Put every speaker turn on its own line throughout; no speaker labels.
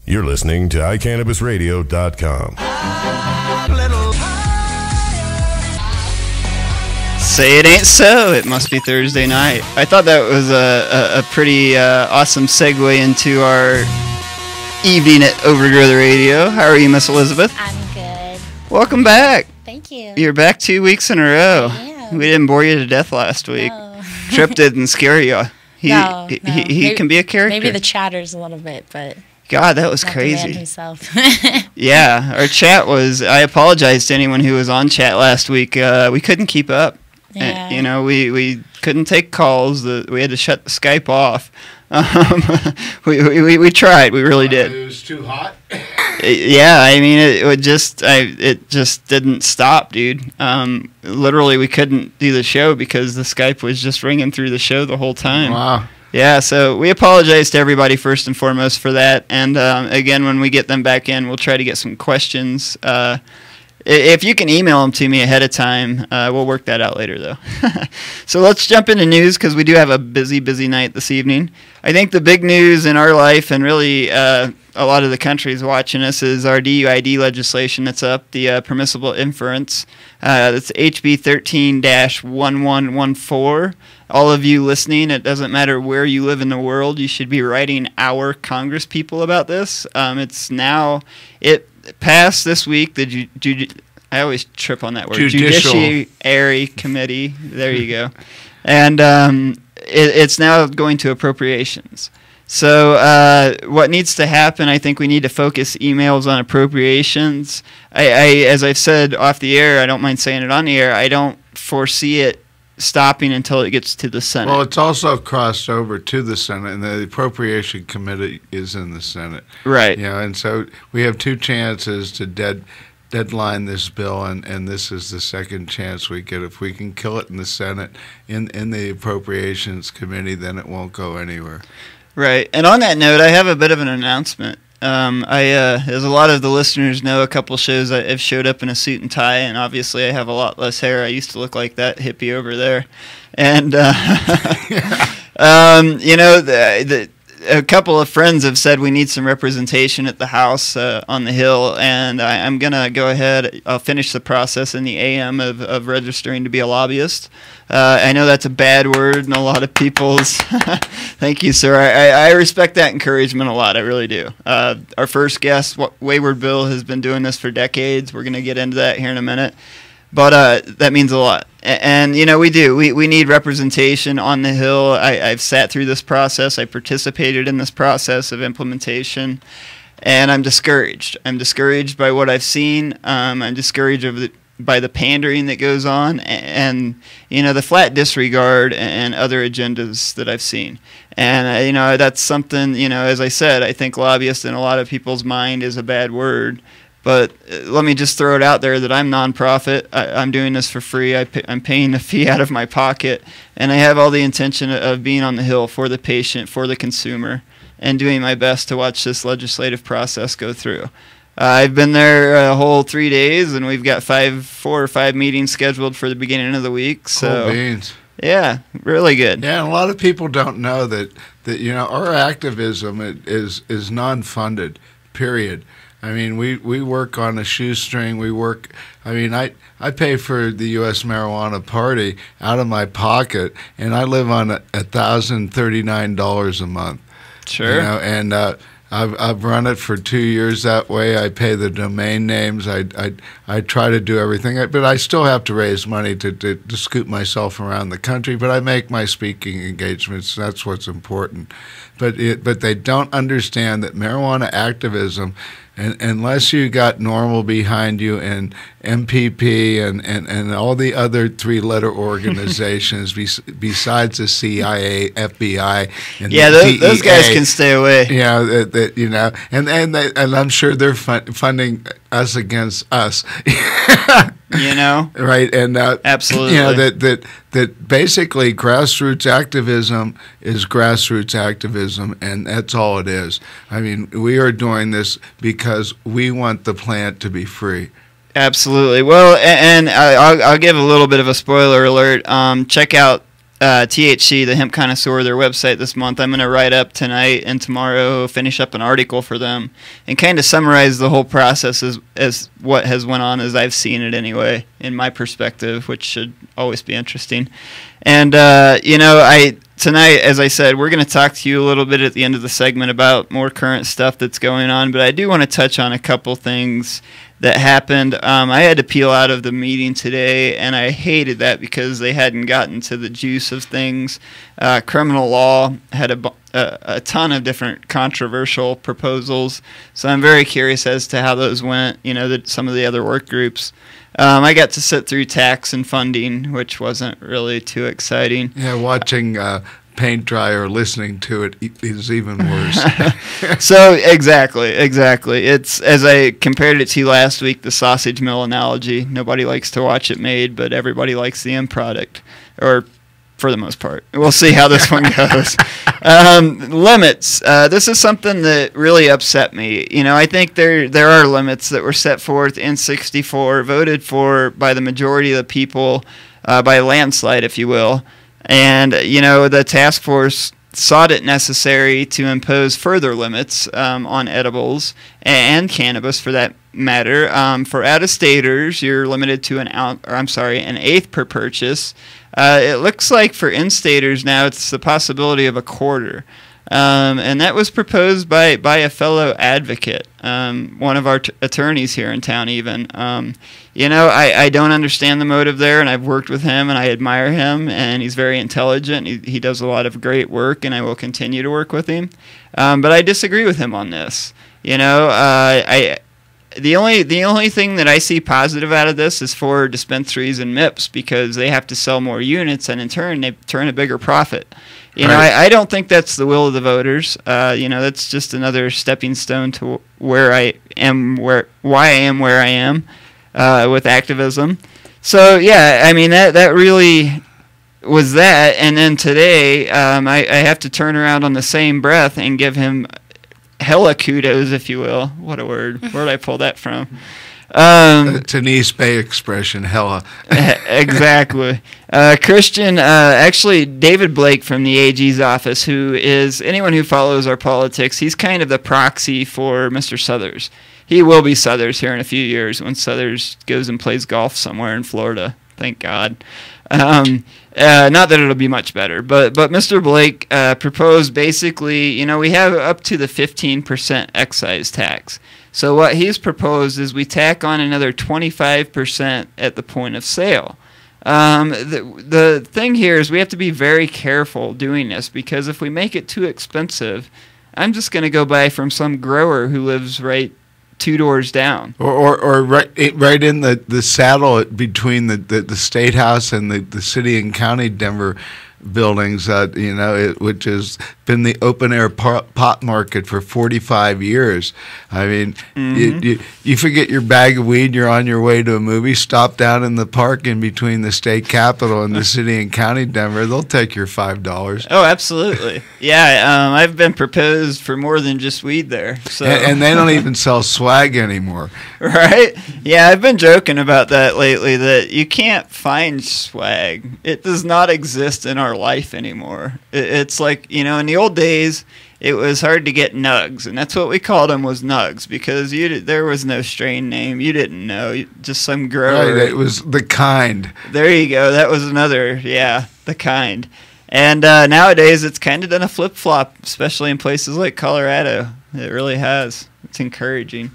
You're listening to iCannabisRadio.com.
Say it ain't so. It must be Thursday night. I thought that was a pretty awesome segue into our evening at Overgrow The Radio. How are you, Miss Elizabeth?
I'm good.
Welcome back.
Thank you.
You're back 2 weeks in a row.
I am.
We didn't bore you to death last week.
No.
Trip didn't scare you. He
Maybe-
can be a character.
Maybe the chatters a little bit, but
God, that was
not the man
crazy.
himself.
Yeah, our chat was. I apologize to anyone who was on chat last week. We couldn't keep up.
Yeah.
You know, we couldn't take calls. We had to shut the Skype off. We tried. We really did.
It was too hot.
Yeah, I mean, it just didn't stop, dude. Literally, we couldn't do the show because the Skype was just ringing through the show the whole time.
Wow.
Yeah, so we apologize to everybody first and foremost for that. And again, when we get them back in, we'll try to get some questions. If you can email them to me ahead of time, we'll work that out later, though. So let's jump into news because we do have a busy night this evening. I think the big news in our life and really a lot of the countries watching us is our DUID legislation that's up, the permissible inference. That's HB 13-1114. All of you listening, it doesn't matter where you live in the world, you should be writing our Congress people about this. It passed this week. I always trip on that word. Judiciary Committee. There you go. And it's now going to appropriations. So what needs to happen, I think we need to focus emails on appropriations. As I've said off the air, I don't mind saying it on the air, I don't foresee it stopping until it gets to the Senate.
Well, it's also crossed over to the Senate, and the Appropriation Committee is in the Senate.
Right.
Yeah, and so we have two chances to deadline this bill, and this is the second chance we get. If we can kill it in the Senate, in the Appropriations Committee, then it won't go anywhere.
Right. And on that note, I have a bit of an announcement. As a lot of the listeners know, a couple shows I've showed up in a suit and tie, and obviously I have a lot less hair. I used to look like that hippie over there. And, you know, a couple of friends have said we need some representation at the House on the Hill, and I'm going to go ahead. I'll finish the process in the AM of registering to be a lobbyist. I know that's a bad word in a lot of people's. Thank you, sir. I respect that encouragement a lot. I really do. Our first guest, Wayward Bill, has been doing this for decades. We're going to get into that here in a minute. But that means a lot. And, you know, we do. We need representation on the Hill. I've sat through this process. I participated in this process of implementation. And I'm discouraged. I'm discouraged by what I've seen. I'm discouraged by the pandering that goes on and, you know, the flat disregard and other agendas that I've seen. And, you know, that's something, you know, as I said, I think lobbyist in a lot of people's mind is a bad word. But let me just throw it out there that I'm nonprofit. I'm doing this for free. I'm paying the fee out of my pocket. And I have all the intention of being on the Hill for the patient, for the consumer, and doing my best to watch this legislative process go through. I've been there a whole 3 days, and we've got 4 or 5 meetings scheduled for the beginning of the week. So,
Cool beans.
Yeah, really good.
Yeah, and a lot of people don't know that you know, our activism is non-funded, period. I mean, we work on a shoestring. I pay for the U.S. Marijuana Party out of my pocket, and I live on $1,039 a month.
Sure.
You know, and I've run it for 2 years that way. I pay the domain names. I try to do everything, but I still have to raise money to scoop myself around the country. But I make my speaking engagements. That's what's important. But they don't understand that marijuana activism, and unless you got NORML behind you and MPP and all the other 3-letter organizations besides the CIA, FBI, and
those guys can stay away.
Yeah, you know, and I'm sure they're funding us against us.
You know,
right? And
absolutely,
you know that basically grassroots activism is grassroots activism, and that's all it is. I mean, we are doing this because we want the plant to be free.
Absolutely. Well, and I'll give a little bit of a spoiler alert. Check out THC, the Hemp Connoisseur, their website this month. I'm going to write up tonight and tomorrow, finish up an article for them, and kind of summarize the whole process as what has went on as I've seen it anyway, in my perspective, which should always be interesting. And, tonight, as I said, we're going to talk to you a little bit at the end of the segment about more current stuff that's going on, but I do want to touch on a couple things that happened. I had to peel out of the meeting today, and I hated that because they hadn't gotten to the juice of things. Criminal law had a ton of different controversial proposals, so I'm very curious as to how those went, some of the other work groups. I got to sit through tax and funding, which wasn't really too exciting.
Yeah, watching paint dry or listening to it is even worse.
So exactly. It's, as I compared it to last week, the sausage mill analogy. Nobody likes to watch it made, but everybody likes the end product, or for the most part. We'll see how this one goes. Limits. This is something that really upset me. I think there are limits that were set forth in 64, voted for by the majority of the people, by landslide, if you will. And, the task force sought it necessary to impose further limits on edibles and cannabis, for that matter. For out-of-staters, you're limited to an eighth per purchase. It looks like for in-staters now it's the possibility of a quarter. And that was proposed by a fellow advocate, one of our attorneys here in town even. I don't understand the motive there, and I've worked with him, and I admire him, and he's very intelligent. He does a lot of great work, and I will continue to work with him. But I disagree with him on this. The only thing that I see positive out of this is for dispensaries and MIPS, because they have to sell more units, and in turn they turn a bigger profit. I don't think that's the will of the voters. That's just another stepping stone to why I am where I am with activism. So yeah, that really was that. And then today, I have to turn around on the same breath and give him hella kudos, if you will. What a word. Where did I pull that from?
It's an East Bay expression, hella.
Exactly. Actually, David Blake from the AG's office, who is, anyone who follows our politics, he's kind of the proxy for Mr. Suthers. He will be Suthers here in a few years when Suthers goes and plays golf somewhere in Florida. Thank God. Not that it'll be much better, but Mr. Blake proposed basically, we have up to the 15% excise tax. So what he's proposed is we tack on another 25% at the point of sale. The thing here is we have to be very careful doing this, because if we make it too expensive, I'm just going to go buy from some grower who lives right 2 doors down,
or right in the saddle between the State House and the city and county Denver buildings, which has been the open air pot market for 45 years. I mean, you forget your bag of weed, you're on your way to a movie, stop down in the park in between the state capitol and the city and county Denver. They'll take your $5.
Oh, absolutely. Yeah, I've been proposed for more than just weed there. So.
And they don't even sell swag anymore.
Right? Yeah, I've been joking about that lately, that you can't find swag. It does not exist in our life anymore. It's like, in the old days, it was hard to get nugs, and that's what we called them, was nugs, because there was no strain name. You didn't know, just some grower.
Right, it was the kind.
There you go. That was another, the kind. And nowadays, it's kind of done a flip-flop, especially in places like Colorado. It really has. It's encouraging.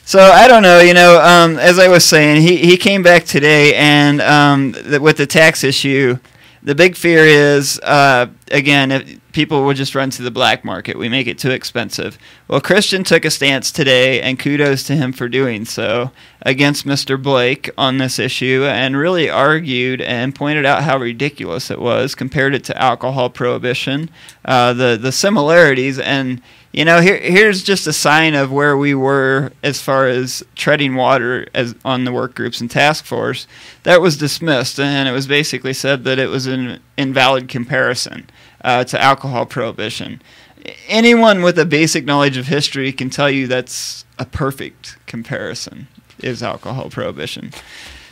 So I don't know, as I was saying, he came back today, and with the tax issue, the big fear is, again, if people will just run to the black market. We make it too expensive. Well, Christian took a stance today, and kudos to him for doing so, against Mr. Blake on this issue, and really argued and pointed out how ridiculous it was, compared it to alcohol prohibition, the similarities, and here's just a sign of where we were as far as treading water as on the work groups and task force. That was dismissed, and it was basically said that it was an invalid comparison to alcohol prohibition. Anyone with a basic knowledge of history can tell you that's a perfect comparison, is alcohol prohibition.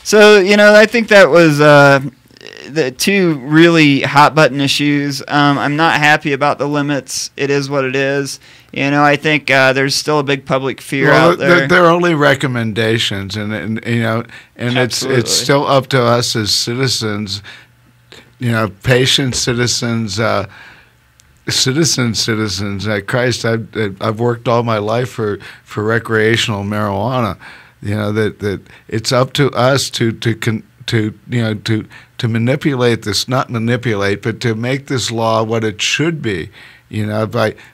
So, I think that was the two really hot button issues. I'm not happy about the limits. It is what it is. I think there's still a big public fear out there.
They're only recommendations, and it's still up to us as citizens, patient citizens. Citizens. Christ, I've worked all my life for recreational marijuana. That it's up to us to manipulate this, not manipulate, but to make this law what it should be.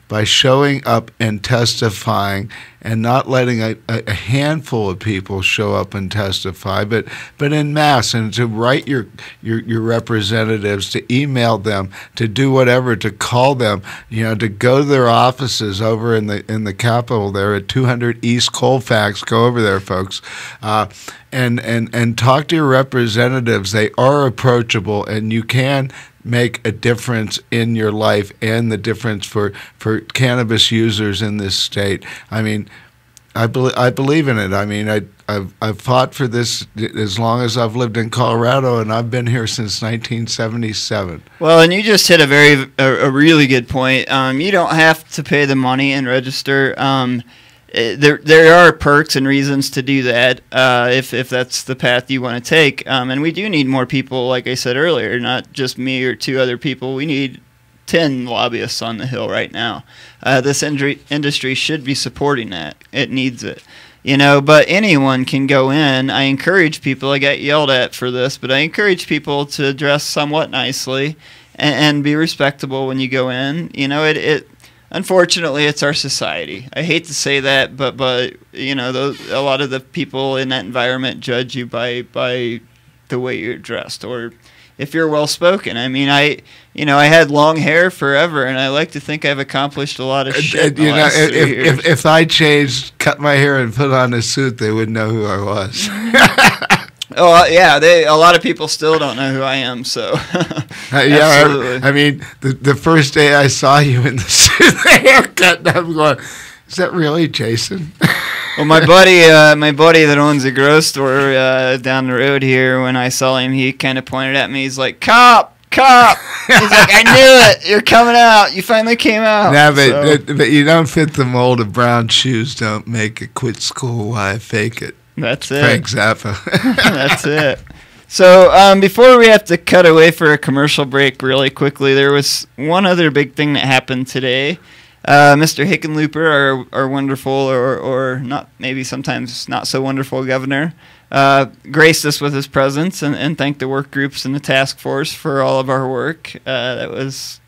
By showing up and testifying, and not letting a handful of people show up and testify, but en masse, and to write your representatives, to email them, to do whatever, to call them, to go to their offices over in the Capitol there at 200 East Colfax. Go over there, folks, and talk to your representatives. They are approachable, and you can make a difference in your life and the difference for cannabis users in this state. I mean, I believe in it. I mean, I've fought for this as long as I've lived in Colorado, and I've been here since 1977.
Well, and you just hit a really good point. You don't have to pay the money and register. There are perks and reasons to do that if that's the path you want to take. And we do need more people, like I said earlier, not just me or two other people. We need 10 lobbyists on the Hill right now. This industry should be supporting that. It needs it. But anyone can go in. I encourage people, I got yelled at for this, but I encourage people to dress somewhat nicely and be respectable when you go in. Unfortunately, it's our society. I hate to say that, but a lot of the people in that environment judge you by the way you're dressed, or if you're well spoken. I mean, I had long hair forever, and I like to think I've accomplished a lot of shit.
If I changed, cut my hair, and put on a suit, they would know who I was.
Oh yeah, a lot of people still don't know who I am. So
yeah, I mean, the first day I saw you in the suit, the haircut, I'm going, is that really Jason?
Well, my buddy that owns a grocery store down the road here, when I saw him, he kind of pointed at me. He's like, "Cop! He's like, "I knew it. You're coming out. You finally came out."
Nah, but you don't fit the mold of brown shoes. Don't make it. Quit school while I fake it.
That's it.
Frank Zappa.
That's it. So before we have to cut away for a commercial break really quickly, there was one other big thing that happened today. Mr. Hickenlooper, our wonderful or not, maybe sometimes not so wonderful governor, graced us with his presence and thanked the work groups and the task force for all of our work. That was,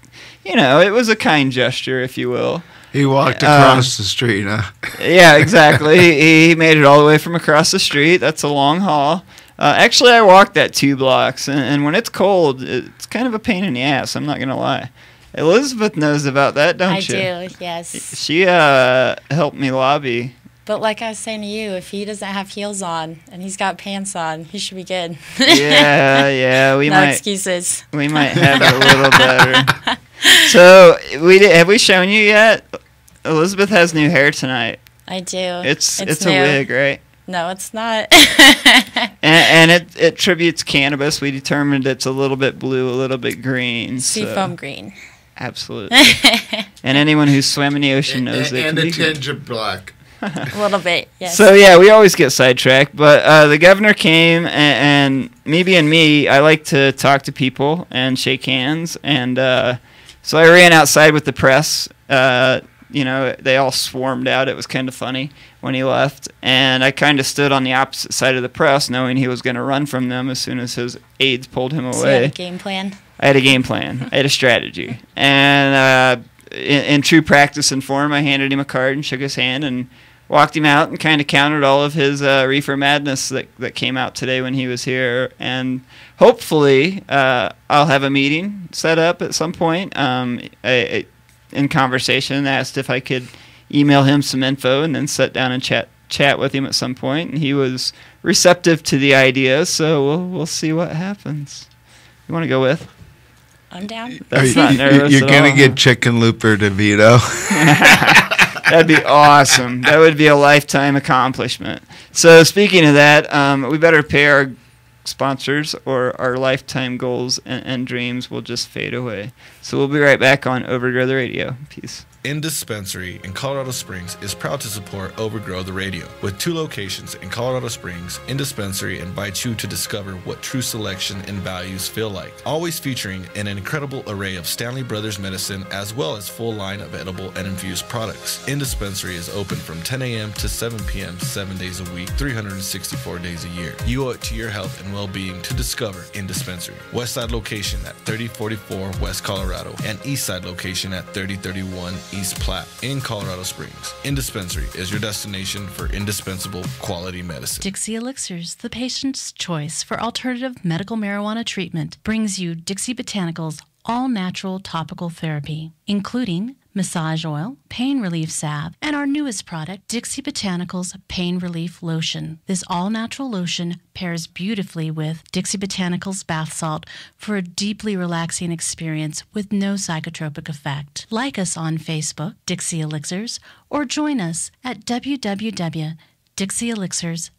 it was a kind gesture, if you will.
He walked across the street, huh?
Yeah, exactly. He made it all the way from across the street. That's a long haul. Actually, I walked that 2 blocks, and when it's cold, it's kind of a pain in the ass. I'm not going to lie. Elizabeth knows about that, don't you?
I do, yes.
She helped me lobby.
But like I was saying to you, if he doesn't have heels on and he's got pants on, he should be good.
Yeah, we
no
might.
Excuses.
We might have it a little better. So have we shown you yet? Elizabeth has new hair tonight.
I do.
It's a
new.
wig, right?
No, it's not.
and it tributes cannabis. We determined it's a little bit blue, a little bit green.
Seafoam green.
Absolutely. And anyone who's swam in the ocean knows they can be.
And a tinge of black.
A little bit, yes.
So, yeah, we always get sidetracked. But the governor came, and me being me, I like to talk to people and shake hands. And so I ran outside with the press. They all swarmed out. It was kind of funny when he left. And I kind of stood on the opposite side of the press, knowing he was going to run from them as soon as his aides pulled him away.
So you had a game plan?
I had a game plan. I had a strategy. And in true practice and form, I handed him a card and shook his hand and walked him out and kind of countered all of his reefer madness that came out today when he was here. And hopefully I'll have a meeting set up at some point. In conversation, asked if I could email him some info and then sit down and chat with him at some point. And he was receptive to the idea, so we'll see what happens. You want to go with?
I'm down.
That's not nervous
You're going to get Hickenlooper to veto.
That'd be awesome. That would be a lifetime accomplishment. So speaking of that, we better pay our sponsors, or our lifetime goals and dreams will just fade away. So we'll be right back on Overgrow the Radio. Peace.
Dispensary in Colorado Springs is proud to support Overgrow the Radio. With 2 locations in Colorado Springs, Dispensary invites you to discover what true selection and values feel like. Always featuring an incredible array of Stanley Brothers medicine as well as full line of edible and infused products. Dispensary is open from 10 a.m. to 7 p.m. 7 days a week, 364 days a year. You owe it to your health and well-being to discover Dispensary. Westside location at 3044 West Colorado and Eastside location at 3031 East Platte in Colorado Springs. Dispensary is your destination for indispensable quality medicine.
Dixie Elixirs, the patient's choice for alternative medical marijuana treatment, brings you Dixie Botanicals all-natural topical therapy, including massage oil, pain relief salve, and our newest product, Dixie Botanicals Pain Relief Lotion. This all-natural lotion pairs beautifully with Dixie Botanicals bath salt for a deeply relaxing experience with no psychotropic effect. Like us on Facebook, Dixie Elixirs, or join us at www.dixieelixirs.com.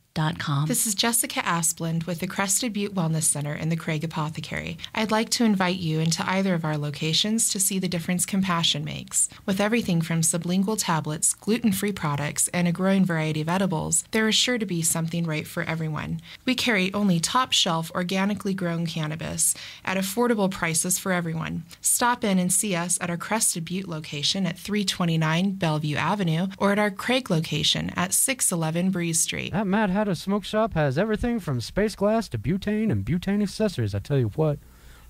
This is Jessica Asplund with the Crested Butte Wellness Center in the Craig Apothecary. I'd like to invite you into either of our locations to see the difference compassion makes. With everything from sublingual tablets, gluten-free products, and a growing variety of edibles, there is sure to be something right for everyone. We carry only top-shelf, organically grown cannabis at affordable prices for everyone. Stop in and see us at our Crested Butte location at 329 Bellevue Avenue or at our Craig location at 611 Breeze Street.
That Mad Hatter Smoke Shop has everything from space glass to butane and butane accessories, I tell you what.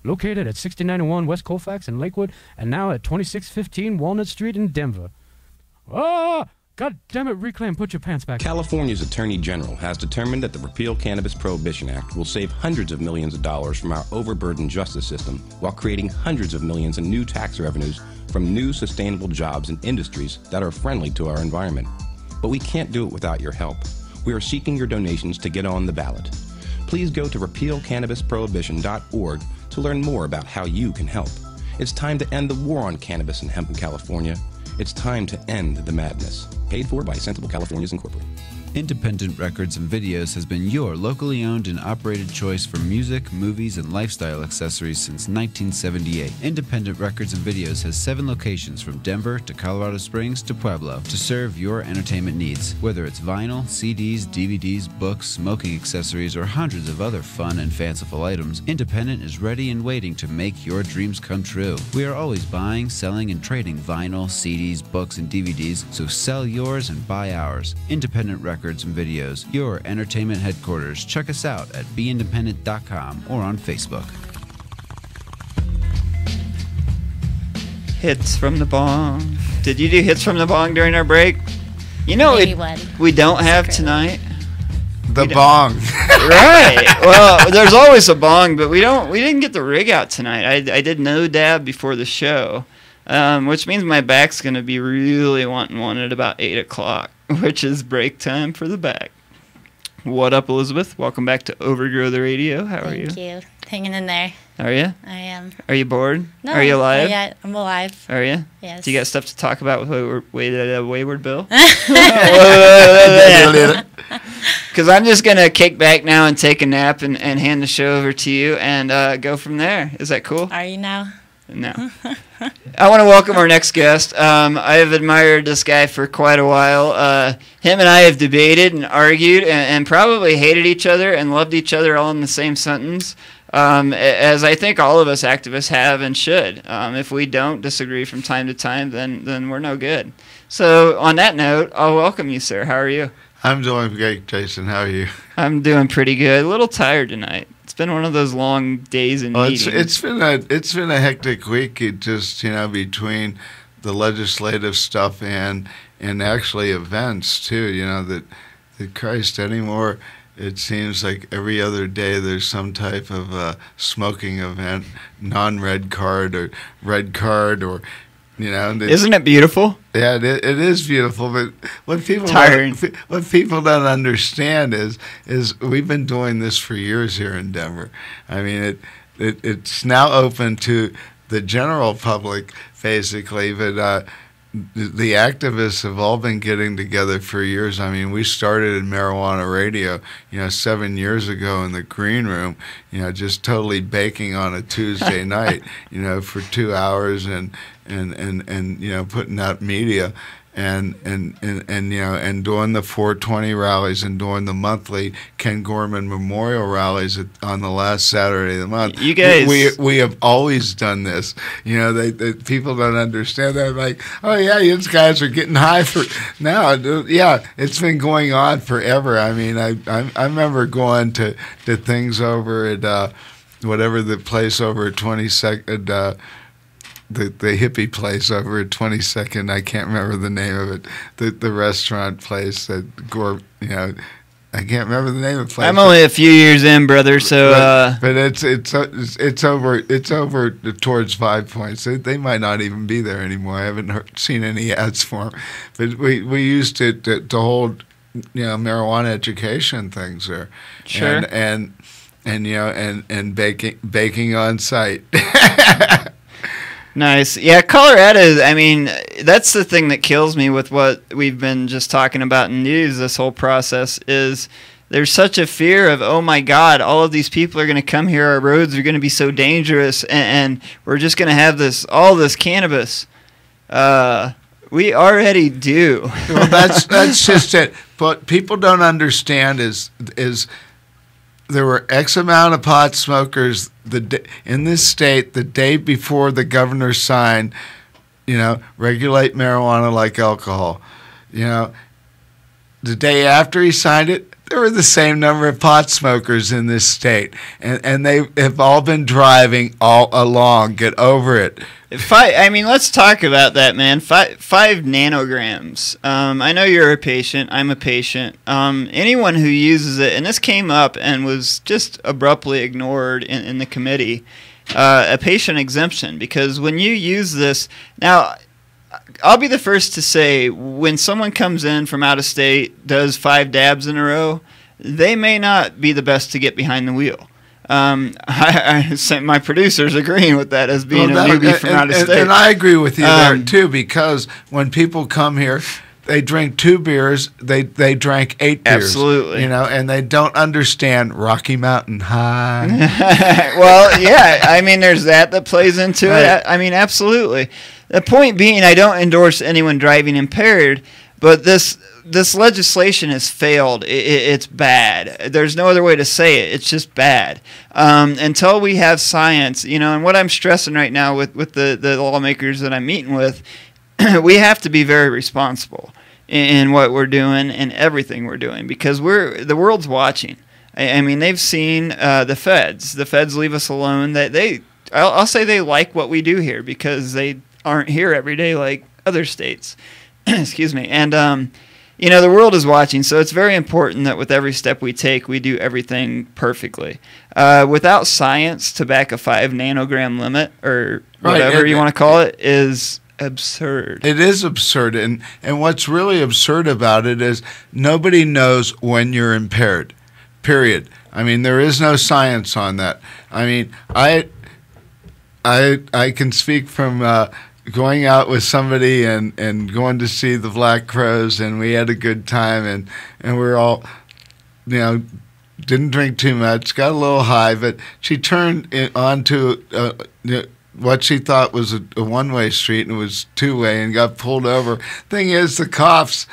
Located at 6091 West Colfax in Lakewood and now at 2615 Walnut Street in Denver. Ah! God damn it, Reclaim, put your pants back.
California's Attorney General has determined that the Repeal Cannabis Prohibition Act will save hundreds of millions of dollars from our overburdened justice system while creating hundreds of millions in new tax revenues from new sustainable jobs and industries that are friendly to our environment. But we can't do it without your help. We are seeking your donations to get on the ballot. Please go to repealcannabisprohibition.org to learn more about how you can help. It's time to end the war on cannabis and hemp in California. It's time to end the madness. Paid for by Sensible Californians Incorporated.
Independent Records and Videos has been your locally owned and operated choice for music, movies, and lifestyle accessories since 1978. Independent Records and Videos has 7 locations from Denver to Colorado Springs to Pueblo to serve your entertainment needs. Whether it's vinyl, CDs, DVDs, books, smoking accessories, or hundreds of other fun and fanciful items, Independent is ready and waiting to make your dreams come true. We are always buying, selling, and trading vinyl, CDs, books, and DVDs, so sell yours and buy ours. Independent Records and Videos, your entertainment headquarters. Check us out at beindependent.com or on Facebook.
Hits from the bong. Did you do hits from the bong during our break? You know we don't have tonight.
The bong.
Right. Well, there's always a bong, but we didn't get the rig out tonight. I did no dab before the show. Which means my back's going to be really wanting one at about 8 o'clock, which is break time for the back. What up, Elizabeth? Welcome back to Overgrow the Radio. How are you?
Thank you. Hanging in there.
Are you?
I am.
Are you bored?
No.
Are you alive?
Yeah, I'm alive.
Are you?
Yes.
Do you got stuff to talk about with Wayward Bill? Because I'm just going to kick back now and take a nap and hand the show over to you and go from there. Is that cool?
Are you now?
No. I want to welcome our next guest. I have admired this guy for quite a while. Him and I have debated and argued and probably hated each other and loved each other all in the same sentence, as I think all of us activists have and should. If we don't disagree from time to time, then we're no good. So on that note, I'll welcome you, sir. How are you?
I'm doing great, Jason. How are you?
I'm doing pretty good. A little tired tonight. It's been one of those long days and meetings.
It's been a hectic week. It just between the legislative stuff and actually events too. That Christ anymore. It seems like every other day there's some type of smoking event, non-red card or red card or.
Isn't it beautiful?
Yeah, it is beautiful. But what people don't understand is we've been doing this for years here in Denver. I mean, it's now open to the general public, basically. But the activists have all been getting together for years. I mean, we started in Marijuana Radio, 7 years ago in the green room, just totally baking on a Tuesday night, for 2 hours and putting out media. And doing the 420 rallies and doing the monthly Ken Gorman Memorial rallies on the last Saturday of the month.
You guys,
we have always done this. They people don't understand that. Like, oh yeah, you guys are getting high for now. Yeah, it's been going on forever. I mean, I remember going to things over at whatever the place over at 22nd. The hippie place over at 22nd, I can't remember the name of it. The restaurant place that I can't remember the name of the place.
I'm only a few years in, brother. So,
but it's over towards 5 Points. They might not even be there anymore. I haven't seen any ads for them. But we used to hold marijuana education things there.
Sure.
And baking on site.
Nice. Yeah, Colorado, I mean, that's the thing that kills me with what we've been just talking about in news, this whole process, is there's such a fear of, oh my God, all of these people are going to come here, our roads are going to be so dangerous, and we're just going to have all this cannabis. We already do.
Well, that's just it. But people don't understand is there were X amount of pot smokers in this state the day before the governor signed, regulate marijuana like alcohol. The day after he signed it, there were the same number of pot smokers in this state. And they have all been driving all along. Get over it.
Let's talk about that, man. 5 nanograms. I know you're a patient. I'm a patient. Anyone who uses it, and this came up and was just abruptly ignored in the committee, a patient exemption, because when you use this, now, I'll be the first to say, when someone comes in from out of state, does 5 dabs in a row, they may not be the best to get behind the wheel. My producer's agreeing with that as being a newbie from out of state.
And I agree with you there, too, because when people come here, they drink 2 beers, they drank 8 beers.
Absolutely.
And they don't understand Rocky Mountain High.
Well, yeah, there's that plays into it. Absolutely. The point being, I don't endorse anyone driving impaired, but this legislation has failed. It's bad. There's no other way to say it. It's just bad. Until we have science, and what I'm stressing right now with the lawmakers that I'm meeting with, we have to be very responsible in what we're doing and everything we're doing, because the world's watching. They've seen the feds. The feds leave us alone. I'll say they like what we do here because they aren't here every day like other states. Excuse me. And the world is watching, so it's very important that with every step we take, we do everything perfectly. Without science to back a 5 nanogram limit, or whatever you want to call it, is absurd.
It is absurd, and what's really absurd about it is nobody knows when you're impaired, period. There is no science on that. I can speak from going out with somebody and going to see the Black Crowes, and we had a good time, and we're all, didn't drink too much, got a little high, but she turned onto what she thought was a one-way street, and it was two-way, and got pulled over. Thing is, the cops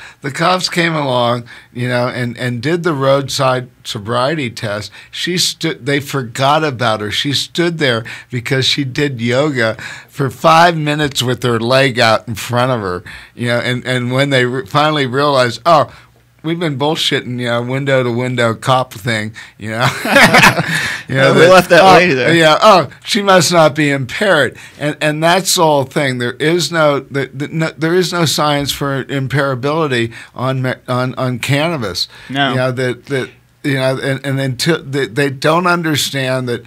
came along, and did the roadside sobriety test. They forgot about her. She stood there because she did yoga for 5 minutes with her leg out in front of her, and when they finally realized, oh, we've been bullshitting, window-to-window cop thing,
we left that lady there.
Yeah, she must not be impaired, and that's the whole thing. There is no science for impairability on cannabis.
No,
and until they don't understand that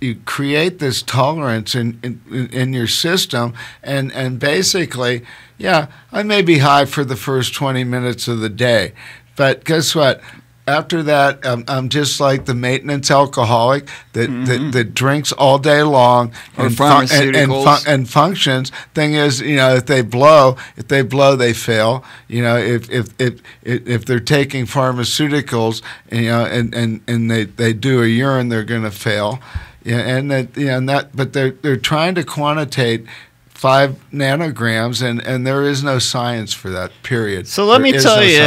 you create this tolerance in your system, and basically, yeah, I may be high for the first 20 minutes of the day, but guess what? after that, I'm just like the maintenance alcoholic that drinks all day long
or
and,
pharmaceuticals.
and functions. Thing is, if they blow, they fail. If they're taking pharmaceuticals, and they do a urine, they're going to fail. But they're trying to quantitate 5 nanograms, and there is no science for that, period.
So let me tell you,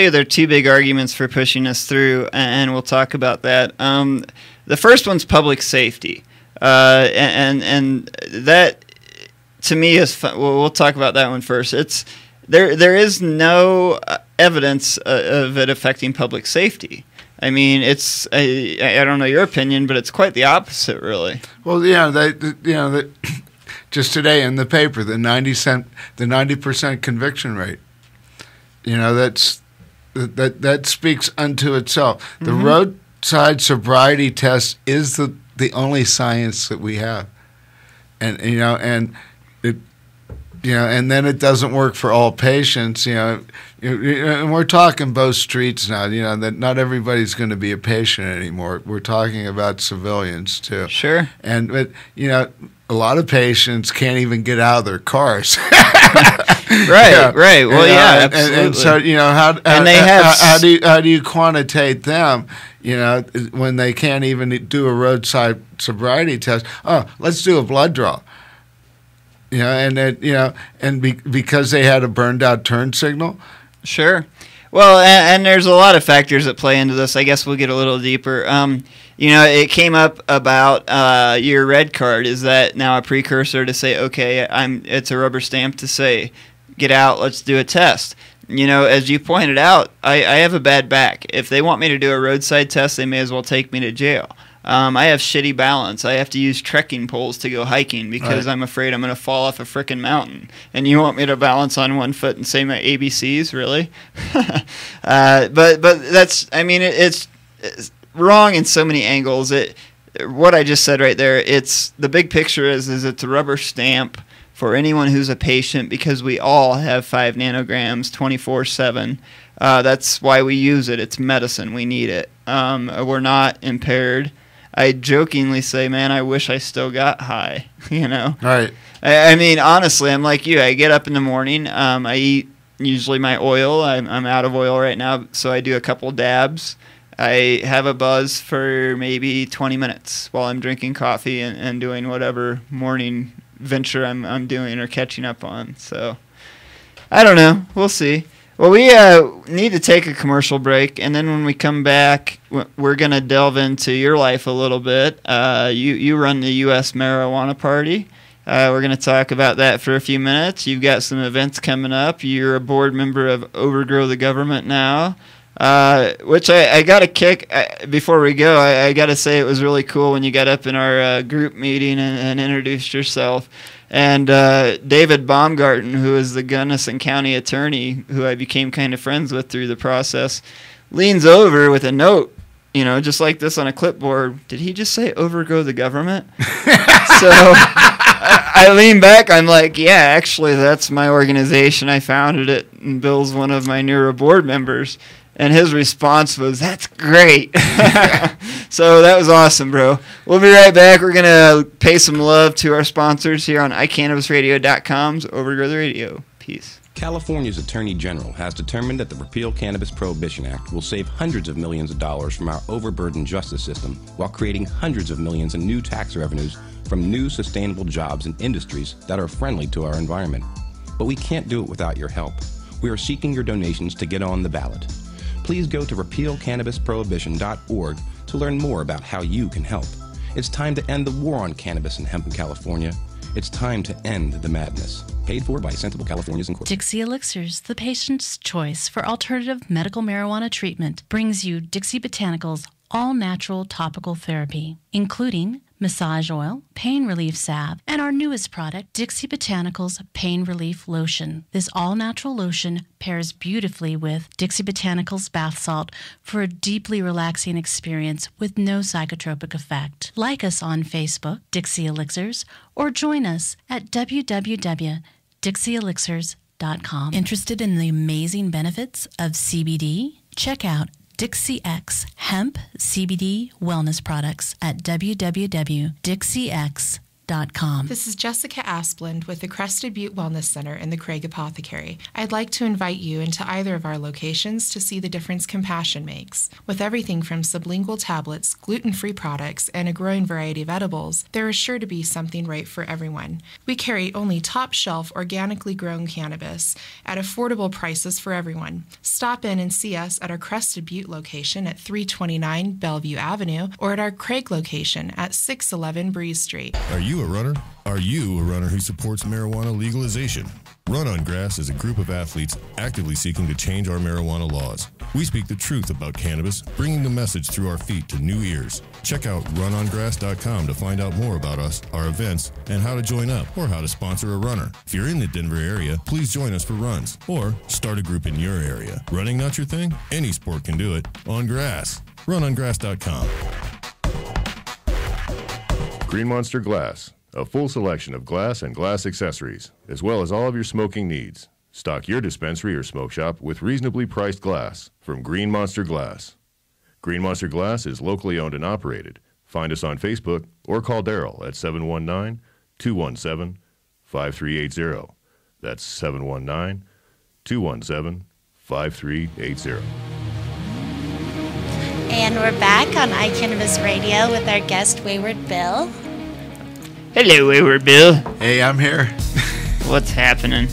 there are 2 big arguments for pushing us through, and we'll talk about that. The first one's public safety, and that, to me, is fun. We'll talk about that one first. There is no evidence of it affecting public safety. I mean, I don't know your opinion, but it's quite the opposite, really.
Well, just today in the paper, the 90% conviction rate. That speaks unto itself. The roadside sobriety test is the only science that we have, and then it doesn't work for all patients. And we're talking both streets now. That not everybody's going to be a patient anymore. We're talking about civilians too.
Sure.
But a lot of patients can't even get out of their cars.
Right. Well, absolutely.
And so how do you quantitate them? When they can't even do a roadside sobriety test. Oh, let's do a blood draw. Because they had a burned out turn signal.
Sure. Well, and there's a lot of factors that play into this. I guess we'll get a little deeper. It came up about your red card. Is that now a precursor to say, okay, it's a rubber stamp to say, get out, let's do a test? As you pointed out, I have a bad back. If they want me to do a roadside test, they may as well take me to jail. I have shitty balance. I have to use trekking poles to go hiking because I'm afraid I'm going to fall off a frickin' mountain. And you want me to balance on one foot and say my ABCs, really? But that's, it's wrong in so many angles. What I just said right there, the big picture is it's a rubber stamp for anyone who's a patient because we all have 5 nanograms 24/7. That's why we use it. It's medicine. We need it. We're not impaired. I jokingly say, man, I wish I still got high,
Right.
Honestly, I'm like you. I get up in the morning. I eat usually my oil. I'm out of oil right now, so I do a couple dabs. I have a buzz for maybe 20 minutes while I'm drinking coffee and doing whatever morning venture I'm doing or catching up on. So, I don't know. We'll see. Well, we need to take a commercial break, and then when we come back, we're going to delve into your life a little bit. You run the U.S. Marijuana Party. We're going to talk about that for a few minutes. You've got some events coming up. You're a board member of Overgrow the Government now, which I got a kick. Before we go, I got to say it was really cool when you got up in our group meeting and introduced yourself. And David Baumgarten, who is the Gunnison County attorney, who I became kind of friends with through the process, leans over with a note, just like this on a clipboard. Did he just say overgrow the government? So I lean back. I'm like, yeah, actually, that's my organization. I founded it, and Bill's one of my newer board members. And his response was, that's great. So that was awesome, bro. We'll be right back. We're going to pay some love to our sponsors here on iCannabisRadio.com's Overgrow the Radio. Peace.
California's Attorney General has determined that the Repeal Cannabis Prohibition Act will save hundreds of millions of dollars from our overburdened justice system while creating hundreds of millions in new tax revenues from new sustainable jobs and industries that are friendly to our environment. But we can't do it without your help. We are seeking your donations to get on the ballot. Please go to repealcannabisprohibition.org to learn more about how you can help. It's time to end the war on cannabis and hemp in California. It's time to end the madness. Paid for by Sensible Californians Incorporated.
Dixie Elixirs, the patient's choice for alternative medical marijuana treatment, brings you Dixie Botanicals all-natural topical therapy, including massage oil, pain relief salve, and our newest product, Dixie Botanicals Pain Relief Lotion. This all-natural lotion pairs beautifully with Dixie Botanicals bath salt for a deeply relaxing experience with no psychotropic effect. Like us on Facebook, Dixie Elixirs, or join us at www.dixieelixirs.com. Interested in the amazing benefits of CBD? Check out Dixie X Hemp CBD Wellness Products at www.dixiex.com.
This is Jessica Asplund with the Crested Butte Wellness Center in the Craig Apothecary. I'd like to invite you into either of our locations to see the difference compassion makes. With everything from sublingual tablets, gluten-free products, and a growing variety of edibles, there is sure to be something right for everyone. We carry only top-shelf, organically grown cannabis at affordable prices for everyone. Stop in and see us at our Crested Butte location at 329 Bellevue Avenue or at our Craig location at 611 Breeze Street.
Are you a runner? Are you a runner who supports marijuana legalization? Run on Grass is a group of athletes actively seeking to change our marijuana laws. We speak the truth about cannabis, bringing the message through our feet to new ears. Check out runongrass.com to find out more about us, our events, and how to join up or how to sponsor a runner. If you're in the Denver area, please join us for runs or start a group in your area. Running not your thing? Any sport can do it on grass. Runongrass.com. Green Monster Glass, a full selection of glass and glass accessories, as well as all of your smoking needs. Stock your dispensary or smoke shop with reasonably priced glass from Green Monster Glass. Green Monster Glass is locally owned and operated. Find us on Facebook or call Daryl at 719-217-5380. That's 719-217-5380.
And we're back on iCannabis Radio with our guest, Wayward Bill.
Hello, Wayward Bill.
Hey, I'm here.
What's happening?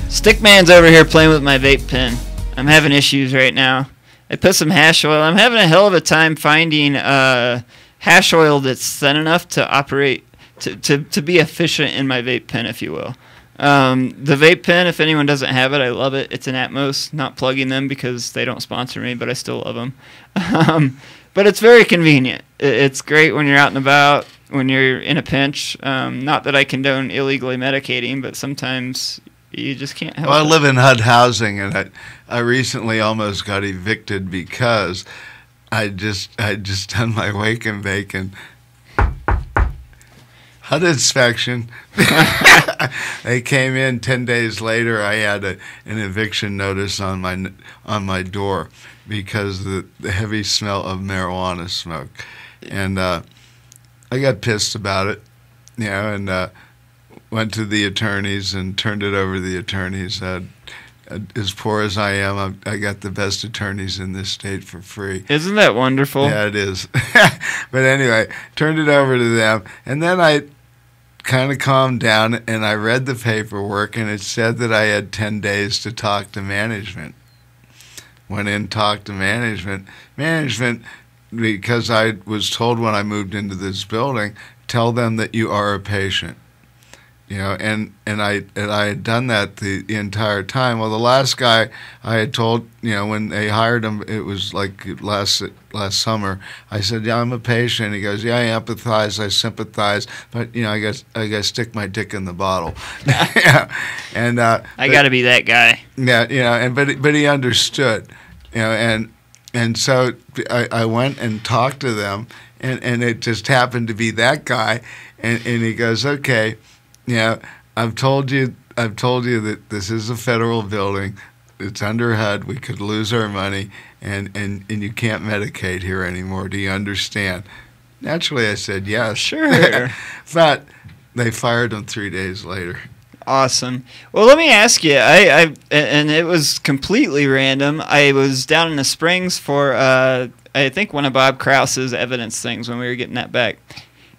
Stickman's over here playing with my vape pen. I'm having issues right now. I put some hash oil. I'm having a hell of a time finding hash oil that's thin enough to operate, to be efficient in my vape pen, if you will. The vape pen, if anyone doesn't have it, I love it. It's an Atmos, not plugging them because they don't sponsor me, but I still love them. But it's very convenient. It's great when you're out and about, when you're in a pinch. Not that I condone illegally medicating, but sometimes you just can't help it.
Well, I live in HUD housing, and I recently almost got evicted because I just done my wake and bake and HUD inspection. They came in 10 days later. I had an eviction notice on my door because of the heavy smell of marijuana smoke, and I got pissed about it, and went to the attorneys and turned it over to the attorneys. As poor as I am, I got the best attorneys in this state for free.
Isn't that wonderful?
Yeah, it is. But anyway, turned it over to them, and then I kind of calmed down, and I read the paperwork, and it said that I had 10 days to talk to management. Went in, talked to management. Management, because I was told when I moved into this building, tell them that you are a patient. And I had done that the entire time. Well, the last guy I had told, when they hired him, it was like last summer. I said, "Yeah, I'm a patient." He goes, "Yeah, I empathize, I sympathize, but I got to stick my dick in the bottle." And
I got to be that guy.
Yeah, but he understood, and so I went and talked to them, and it just happened to be that guy, and he goes, "Okay. I've told you that this is a federal building. It's under HUD. We could lose our money, and you can't medicate here anymore. Do you understand?" Naturally, I said yes.
Sure.
But they fired him 3 days later.
Awesome. Well, let me ask you. I and it was completely random. I was down in the Springs for I think one of Bob Krause's evidence things when we were getting that back.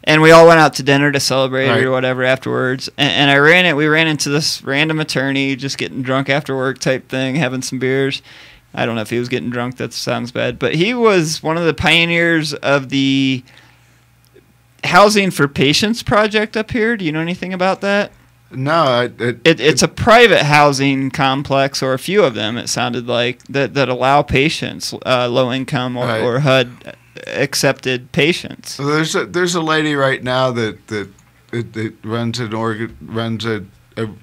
And we all went out to dinner to celebrate or whatever afterwards. And we ran into this random attorney just getting drunk after work type thing, having some beers. I don't know if he was getting drunk. That sounds bad. But he was one of the pioneers of the Housing for Patients project up here. Do you know anything about that?
No.
It's a private housing complex, or a few of them, it sounded like, that allow patients, low income or HUD accepted patients.
So there's a lady right now that runs a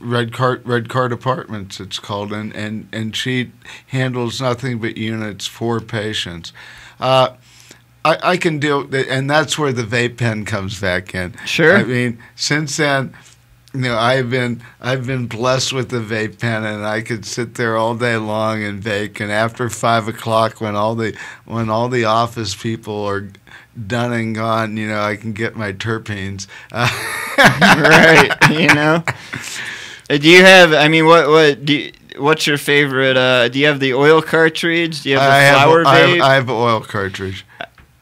Red Card Apartments, it's called, and she handles nothing but units for patients. I can deal, and that's where the vape pen comes back in.
Sure.
I mean, since then, I've been blessed with the vape pen, and I could sit there all day long and vape. And after 5 o'clock, when all the office people are done and gone, I can get my terpenes.
Right. Do you have? I mean, what's your favorite? Do you have the oil cartridge? Do you have the flower vape?
I have an oil cartridge.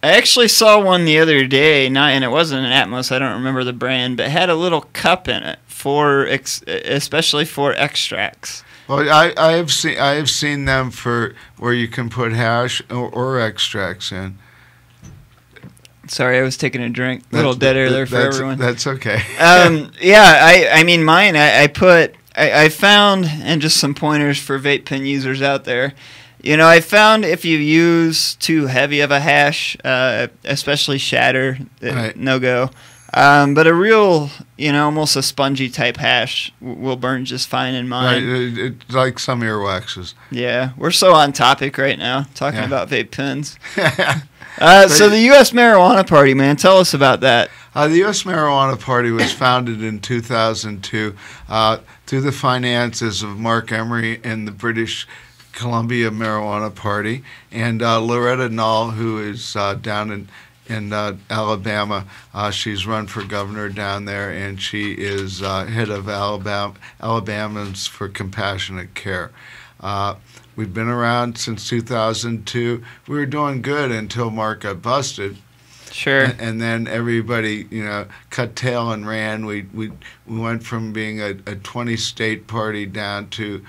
I actually saw one the other day, and it wasn't an Atmos. I don't remember the brand, but it had a little cup in it especially for extracts.
Well, I have seen them for where you can put hash or extracts in.
Sorry, I was taking a drink. A little dead air there for everyone.
That's okay.
Yeah, I mean, mine, I found, and just some pointers for vape pen users out there, I found if you use too heavy of a hash, especially shatter,
right.
No go. But a real, almost a spongy type hash will burn just fine in mine.
Right, it's like some earwaxes.
Yeah, we're so on topic right now, talking about vape pens. So the U.S. Marijuana Party, man, tell us about that.
The U.S. Marijuana Party was founded in 2002 through the finances of Mark Emery and the British Columbia Marijuana Party, and Loretta Nall, who is down in Alabama. She's run for governor down there, and she is head of Alabamans for Compassionate Care. We've been around since 2002. We were doing good until Mark got busted.
Sure.
And then everybody, cut tail and ran. We went from being a 20-state party down to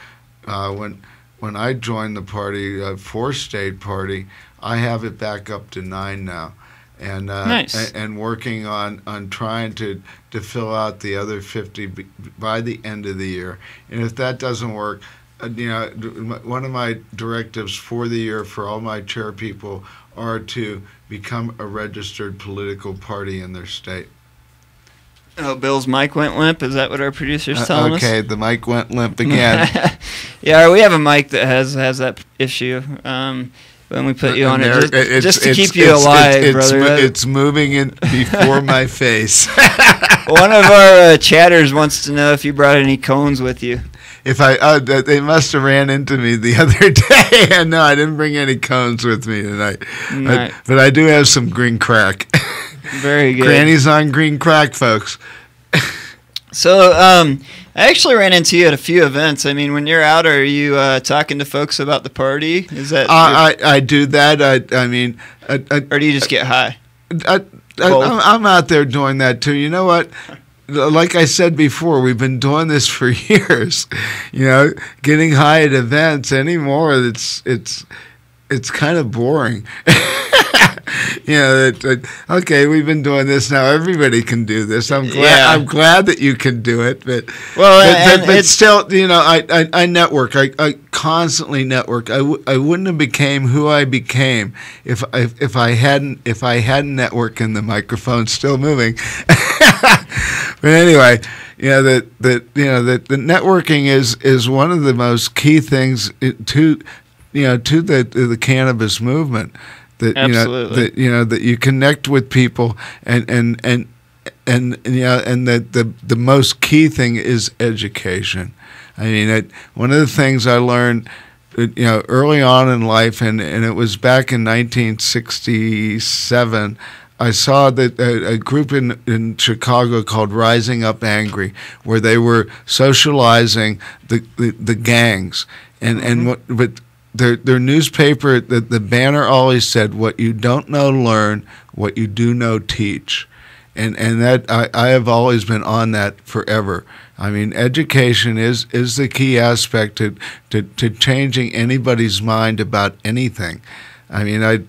when I joined the party, a 4-state party. I have it back up to 9 now. And
nice.
and working on trying to fill out the other 50 by the end of the year. And if that doesn't work, one of my directives for the year for all my chair people are to become a registered political party in their state.
Oh, Bill's mic went limp. Is that what our producer's telling us?
Okay, the mic went limp again.
Yeah, we have a mic that has that issue. When we put you on it, just to keep you alive, brother.
It's moving in before my face.
One of our chatters wants to know if you brought any cones with you.
If they must have ran into me the other day. And no, I didn't bring any cones with me tonight.
Right.
But I do have some green crack.
Very good.
Granny's on green crack, folks.
So, I actually ran into you at a few events. I mean, when you're out, are you talking to folks about the party? Is that
I do that.
Or do you just get high?
I'm out there doing that too. You know what? Like I said before, we've been doing this for years. Getting high at events anymore. It's kind of boring. Okay, we've been doing this now. Everybody can do this. I'm glad. Yeah. I'm glad that you can do it. But still, I network. I constantly network. I wouldn't have became who I became if I hadn't networked and the microphone's still moving. But anyway, the networking is one of the most key things to the cannabis movement.
Absolutely.
That you connect with people and the most key thing is education. I mean, one of the things I learned early on in life, and it was back in 1967. I saw that a group in Chicago called Rising Up Angry, where they were socializing the gangs but their newspaper, the banner always said, "What you don't know, learn. What you do know, teach." And that I have always been on that forever. I mean, education is the key aspect to changing anybody's mind about anything. I mean, I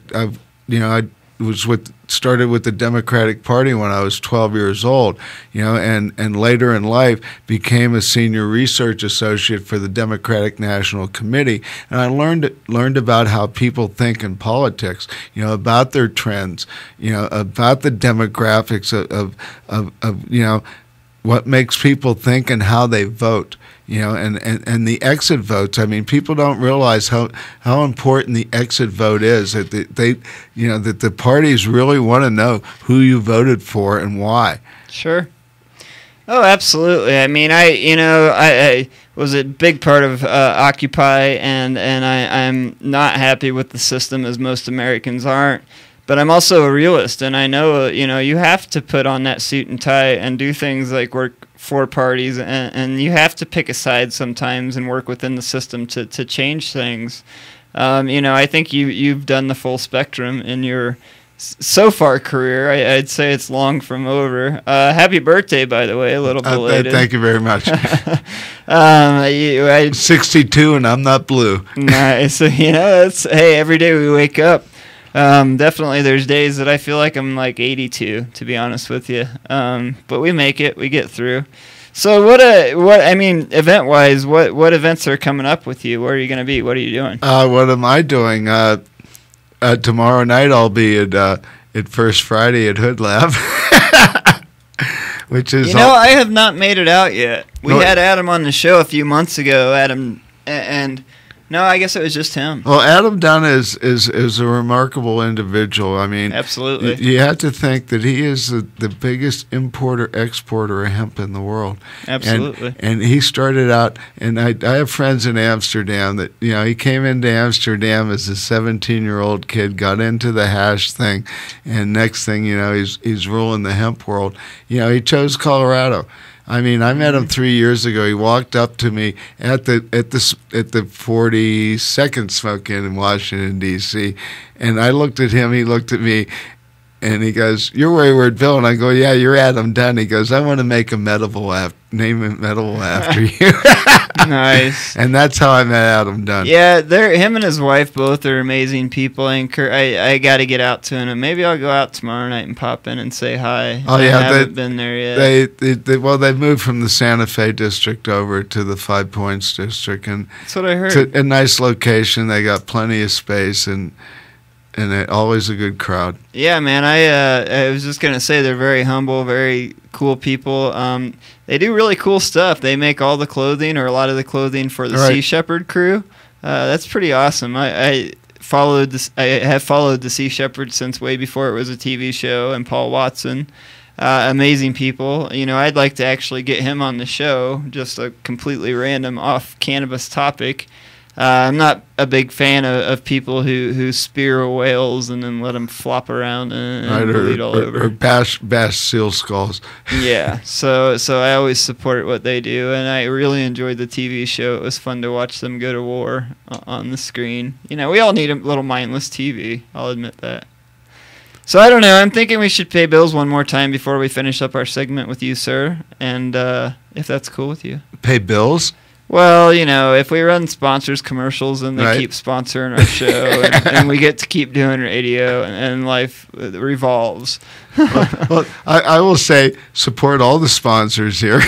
started with the Democratic Party when I was 12 years old, and later in life became a senior research associate for the Democratic National Committee, and I learned about how people think in politics, about their trends, about the demographics of what makes people think and how they vote. And the exit votes. I mean, people don't realize how important the exit vote is. That that the parties really want to know who you voted for and why.
Sure. Oh, absolutely. I mean, I was a big part of Occupy, and I'm not happy with the system, as most Americans aren't. But I'm also a realist, and I know, you have to put on that suit and tie and do things like work for parties, and you have to pick a side sometimes and work within the system to change things. I think you've done the full spectrum in your so far career. I'd say it's long from over. Happy birthday, by the way, a little belated.
Thank you very much. 62 and I'm not blue.
Nice. Hey, every day we wake up. Definitely there's days that I feel like I'm like 82, to be honest with you. But we make it, we get through. So event-wise, what events are coming up with you? Where are you going to be? What are you doing?
What am I doing? Tomorrow night I'll be at First Friday at Hood Lab, which is.
I have not made it out yet. We had Adam on the show a few months ago. Adam and. No, I guess it was just him.
Well, Adam Dunn is a remarkable individual. I mean,
absolutely.
You have to think that he is the biggest importer-exporter of hemp in the world.
Absolutely.
And he started out, and I have friends in Amsterdam that, he came into Amsterdam as a 17-year-old kid, got into the hash thing, and next thing you know, he's ruling the hemp world. He chose Colorado. I mean, I met him 3 years ago. He walked up to me at the 42nd Smoke Inn in Washington, D.C., and I looked at him. He looked at me, and he goes, "You're Wayward Bill." And I go, "Yeah, you're Adam Dunn." He goes, "I want to make name a medical after you."
Nice.
And that's how I met Adam Dunn.
Yeah, him and his wife both are amazing people. I got to get out to him. Maybe I'll go out tomorrow night and pop in and say hi.
Oh yeah,
I haven't been there yet.
They moved from the Santa Fe district over to the Five Points district, and
that's what I heard.
It's a nice location. They got plenty of space and always a good crowd.
Yeah, man. I was just gonna say they're very humble, very cool people. They do really cool stuff. They make all the clothing, or a lot of the clothing, for the Sea Shepherd crew. That's pretty awesome. I have followed the Sea Shepherd since way before it was a TV show, and Paul Watson. Amazing people. I'd like to actually get him on the show. Just a completely random off cannabis topic. I'm not a big fan of people who spear whales and then let them flop around and bleed all over.
Or bash seal skulls.
Yeah, so I always support what they do, and I really enjoyed the TV show. It was fun to watch them go to war on the screen. We all need a little mindless TV. I'll admit that. So I don't know. I'm thinking we should pay bills one more time before we finish up our segment with you, sir, and if that's cool with you.
Pay bills?
Well, if we run sponsors commercials and they keep sponsoring our show and we get to keep doing radio and life revolves.
well, I will say support all the sponsors here.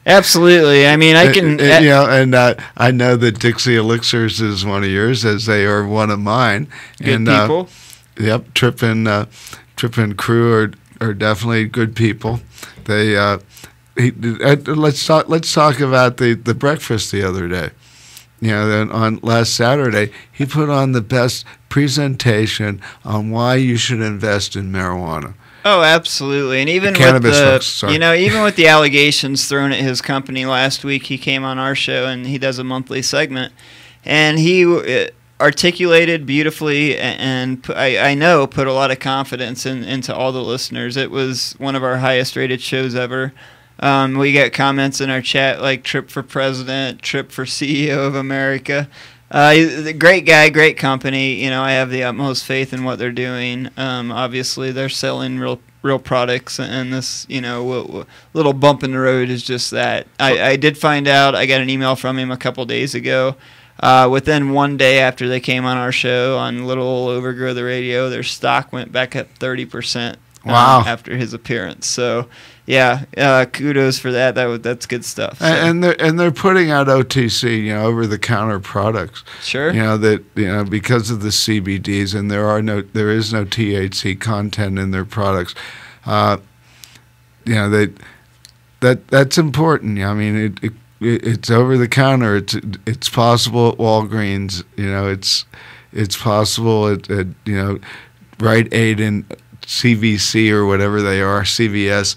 Absolutely. I mean, I can...
I know that Dixie Elixirs is one of yours, as they are one of mine.
Good people.
Yep, Trip and crew are definitely good people. They... let's talk about the breakfast the other day. Then on last Saturday, he put on the best presentation on why you should invest in marijuana.
Oh, absolutely. And even even with the allegations thrown at his company last week, he came on our show and he does a monthly segment, and he articulated beautifully and I know put a lot of confidence into all the listeners. It was one of our highest rated shows ever. We get comments in our chat like Trip for President, Trip for CEO of America. Great guy, great company. I have the utmost faith in what they're doing. Obviously, they're selling real products, and this, little bump in the road is just that. I did find out, I got an email from him a couple days ago. Within one day after they came on our show on little Overgrow The Radio, their stock went back up 30%.
Wow.
After his appearance. So, yeah, kudos for that. That's good stuff. So.
And they're putting out OTC, over the counter products.
Sure.
Because of the CBDs, and there is no THC content in their products. That's important. I mean, it's over the counter. It's possible at Walgreens. It's possible at Rite Aid and CVC or whatever they are, CVS.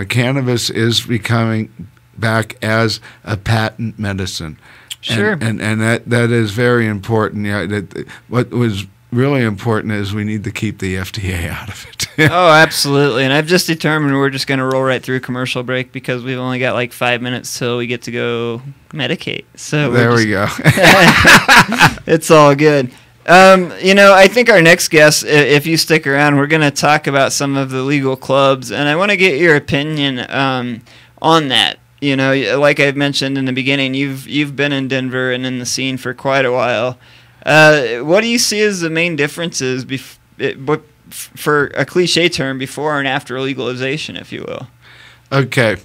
Cannabis is becoming back as a patent medicine.
Sure.
And that is very important. What was really important is we need to keep the FDA out of it.
Oh, absolutely. And I've just determined we're just going to roll right through commercial break because we've only got like 5 minutes till we get to go medicate. So
there we go.
It's all good. I think our next guest, if you stick around, we're going to talk about some of the legal clubs, and I want to get your opinion on that. Like I mentioned in the beginning, you've been in Denver and in the scene for quite a while. What do you see as the main differences, for a cliche term, before and after legalization, if you will?
Okay.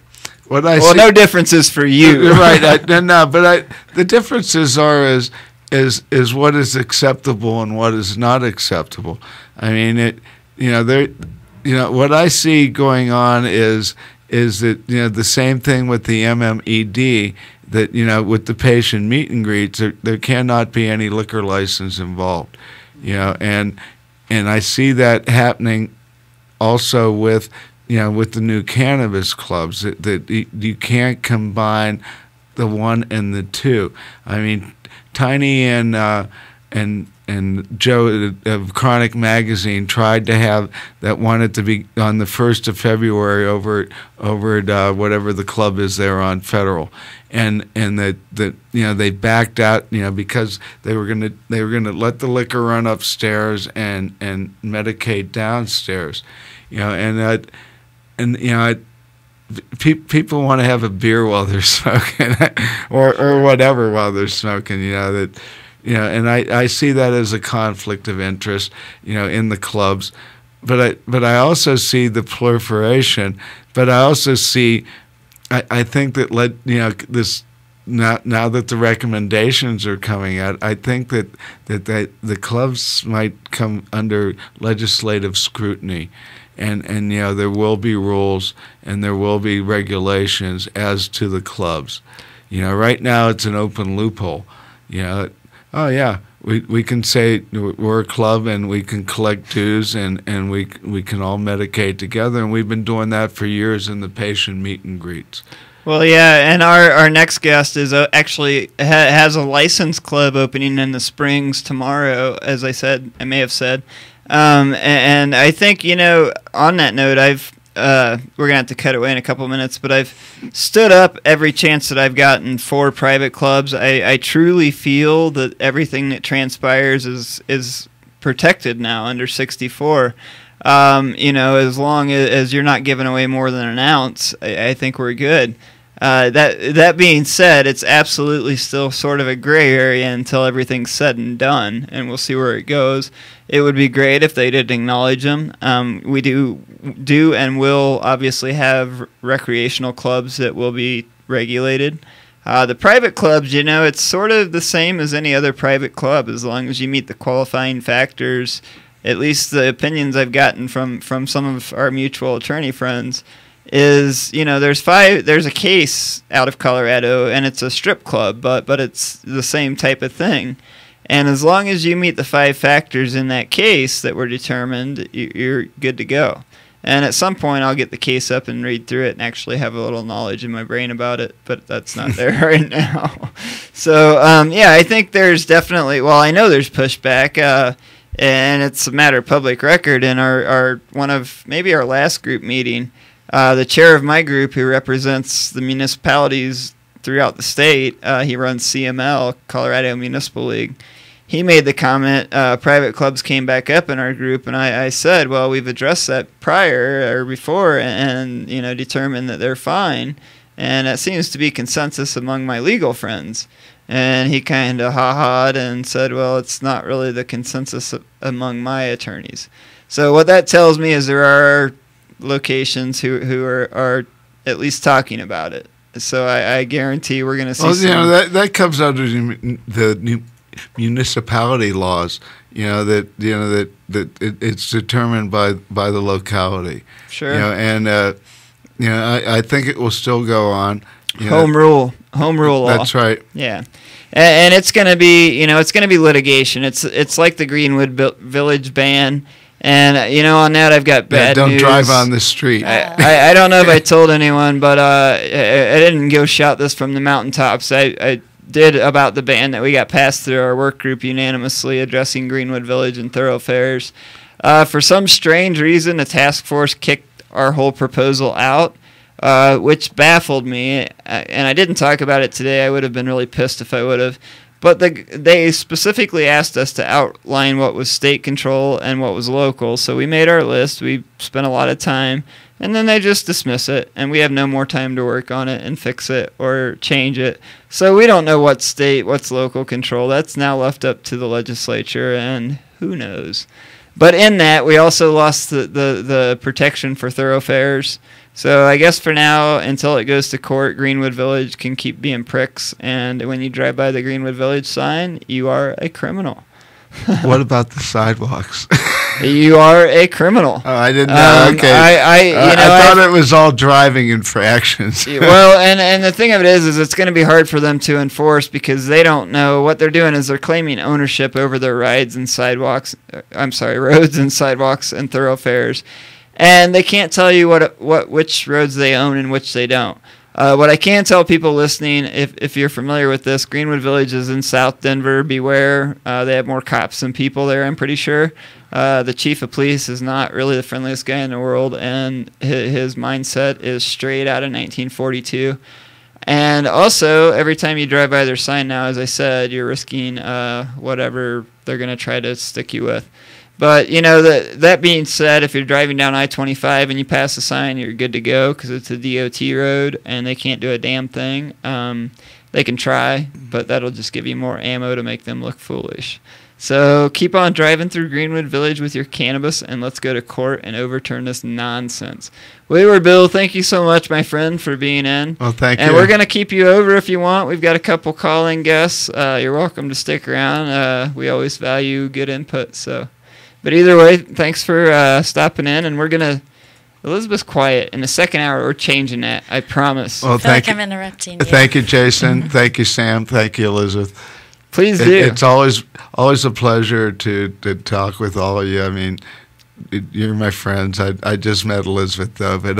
No differences for you.
Right. The differences are is what is acceptable and what is not acceptable. I mean, what I see going on is that the same thing with the MMED, that with the patient meet and greets, there cannot be any liquor license involved, and I see that happening also with the new cannabis clubs, that you can't combine the one and the two. I mean, Tiny and Joe of Chronic Magazine tried to have that, wanted to be on the 1st of February over at whatever the club is there on Federal, and that they backed out because they were gonna let the liquor run upstairs and medicate downstairs, people want to have a beer while they're smoking or whatever while they're smoking, and I see that as a conflict of interest, in the clubs, but I also see the proliferation, but I also see, I think that this now that the recommendations are coming out, I think that the clubs might come under legislative scrutiny, and there will be rules and there will be regulations as to the clubs. Right now it's an open loophole. Oh yeah, we can say we're a club and we can collect dues and we can all medicate together, and we've been doing that for years in the patient meet and greets.
Well, yeah, and our next guest is actually has a licensed club opening in the Springs tomorrow, as I may have said. And I think, on that note, we're going to have to cut away in a couple minutes, but I've stood up every chance that I've gotten for private clubs. I truly feel that everything that transpires is protected now under 64. As long as you're not giving away more than an ounce, I think we're good. That being said, it's absolutely still sort of a gray area until everything's said and done, and we'll see where it goes. It would be great if they did acknowledge them. We do and will obviously have recreational clubs that will be regulated. The private clubs, it's sort of the same as any other private club as long as you meet the qualifying factors. At least the opinions I've gotten from some of our mutual attorney friends is, there's a case out of Colorado and it's a strip club, but it's the same type of thing. And as long as you meet the 5 factors in that case that were determined, you're good to go. And at some point, I'll get the case up and read through it and actually have a little knowledge in my brain about it, but that's not there right now. So, I think there's definitely, I know there's pushback, and it's a matter of public record. In our last group meeting, the chair of my group, who represents the municipalities throughout the state, he runs CML, Colorado Municipal League. He made the comment, private clubs came back up in our group, and I said, well, we've addressed that before and determined that they're fine, and that seems to be consensus among my legal friends. And he kind of ha-ha'd and said, well, it's not really the consensus among my attorneys. So what that tells me is there are locations who are at least talking about it. So I guarantee we're going to see
that comes under the new municipality laws, that it's determined by the locality.
Sure.
I think it will still go on.
Home rule law.
That's right.
Yeah. And it's going to be, it's going to be litigation. It's like the Greenwood Village ban. And, on that, I've got bad
don't
news.
drive on the street.
I don't know if I told anyone, but I didn't go shout this from the mountaintops. I did about the ban that we got passed through our work group unanimously addressing Greenwood Village and thoroughfares. For some strange reason, the task force kicked our whole proposal out, which baffled me. And I didn't talk about it today. I would have been really pissed if I would have. But they specifically asked us to outline what was state control and what was local. So we made our list. We spent a lot of time. And then they just dismiss it. And we have no more time to work on it and fix it or change it. So we don't know what's state, what's local control. That's now left up to the legislature. And who knows. But in that, we also lost the protection for thoroughfares. So I guess for now, until it goes to court, Greenwood Village can keep being pricks. And when you drive by the Greenwood Village sign, you are a criminal.
What about the sidewalks?
You are a criminal.
Oh, I didn't know. Okay. I thought it was all driving infractions.
Well, and the thing of it is it's going to be hard for them to enforce because they don't know what they're doing. Is they're claiming ownership over their roads and sidewalks and thoroughfares, and they can't tell you which roads they own and which they don't. What I can tell people listening, if you're familiar with this, Greenwood Village is in South Denver. Beware. They have more cops than people there, I'm pretty sure. The chief of police is not really the friendliest guy in the world, and his mindset is straight out of 1942. And also, every time you drive by their sign now, as I said, you're risking whatever they're going to try to stick you with. But, that being said, if you're driving down I-25 and you pass the sign, you're good to go because it's a DOT road and they can't do a damn thing. They can try, but that'll just give you more ammo to make them look foolish. So keep on driving through Greenwood Village with your cannabis, and let's go to court and overturn this nonsense. Wayward Bill, thank you so much, my friend, for being in.
Well, thank you.
And we're going to keep you over if you want. We've got a couple call-in guests. You're welcome to stick around. We always value good input. But either way, thanks for stopping in, and we're going to... Elizabeth's quiet. In the second hour, we're changing that. I promise.
I
Well,
feel like I'm interrupting you.
Thank you, Jason. Thank you, Sam. Thank you, Elizabeth.
Please do.
It's always a pleasure to talk with all of you. I mean, you're my friends. I just met Elizabeth, though, but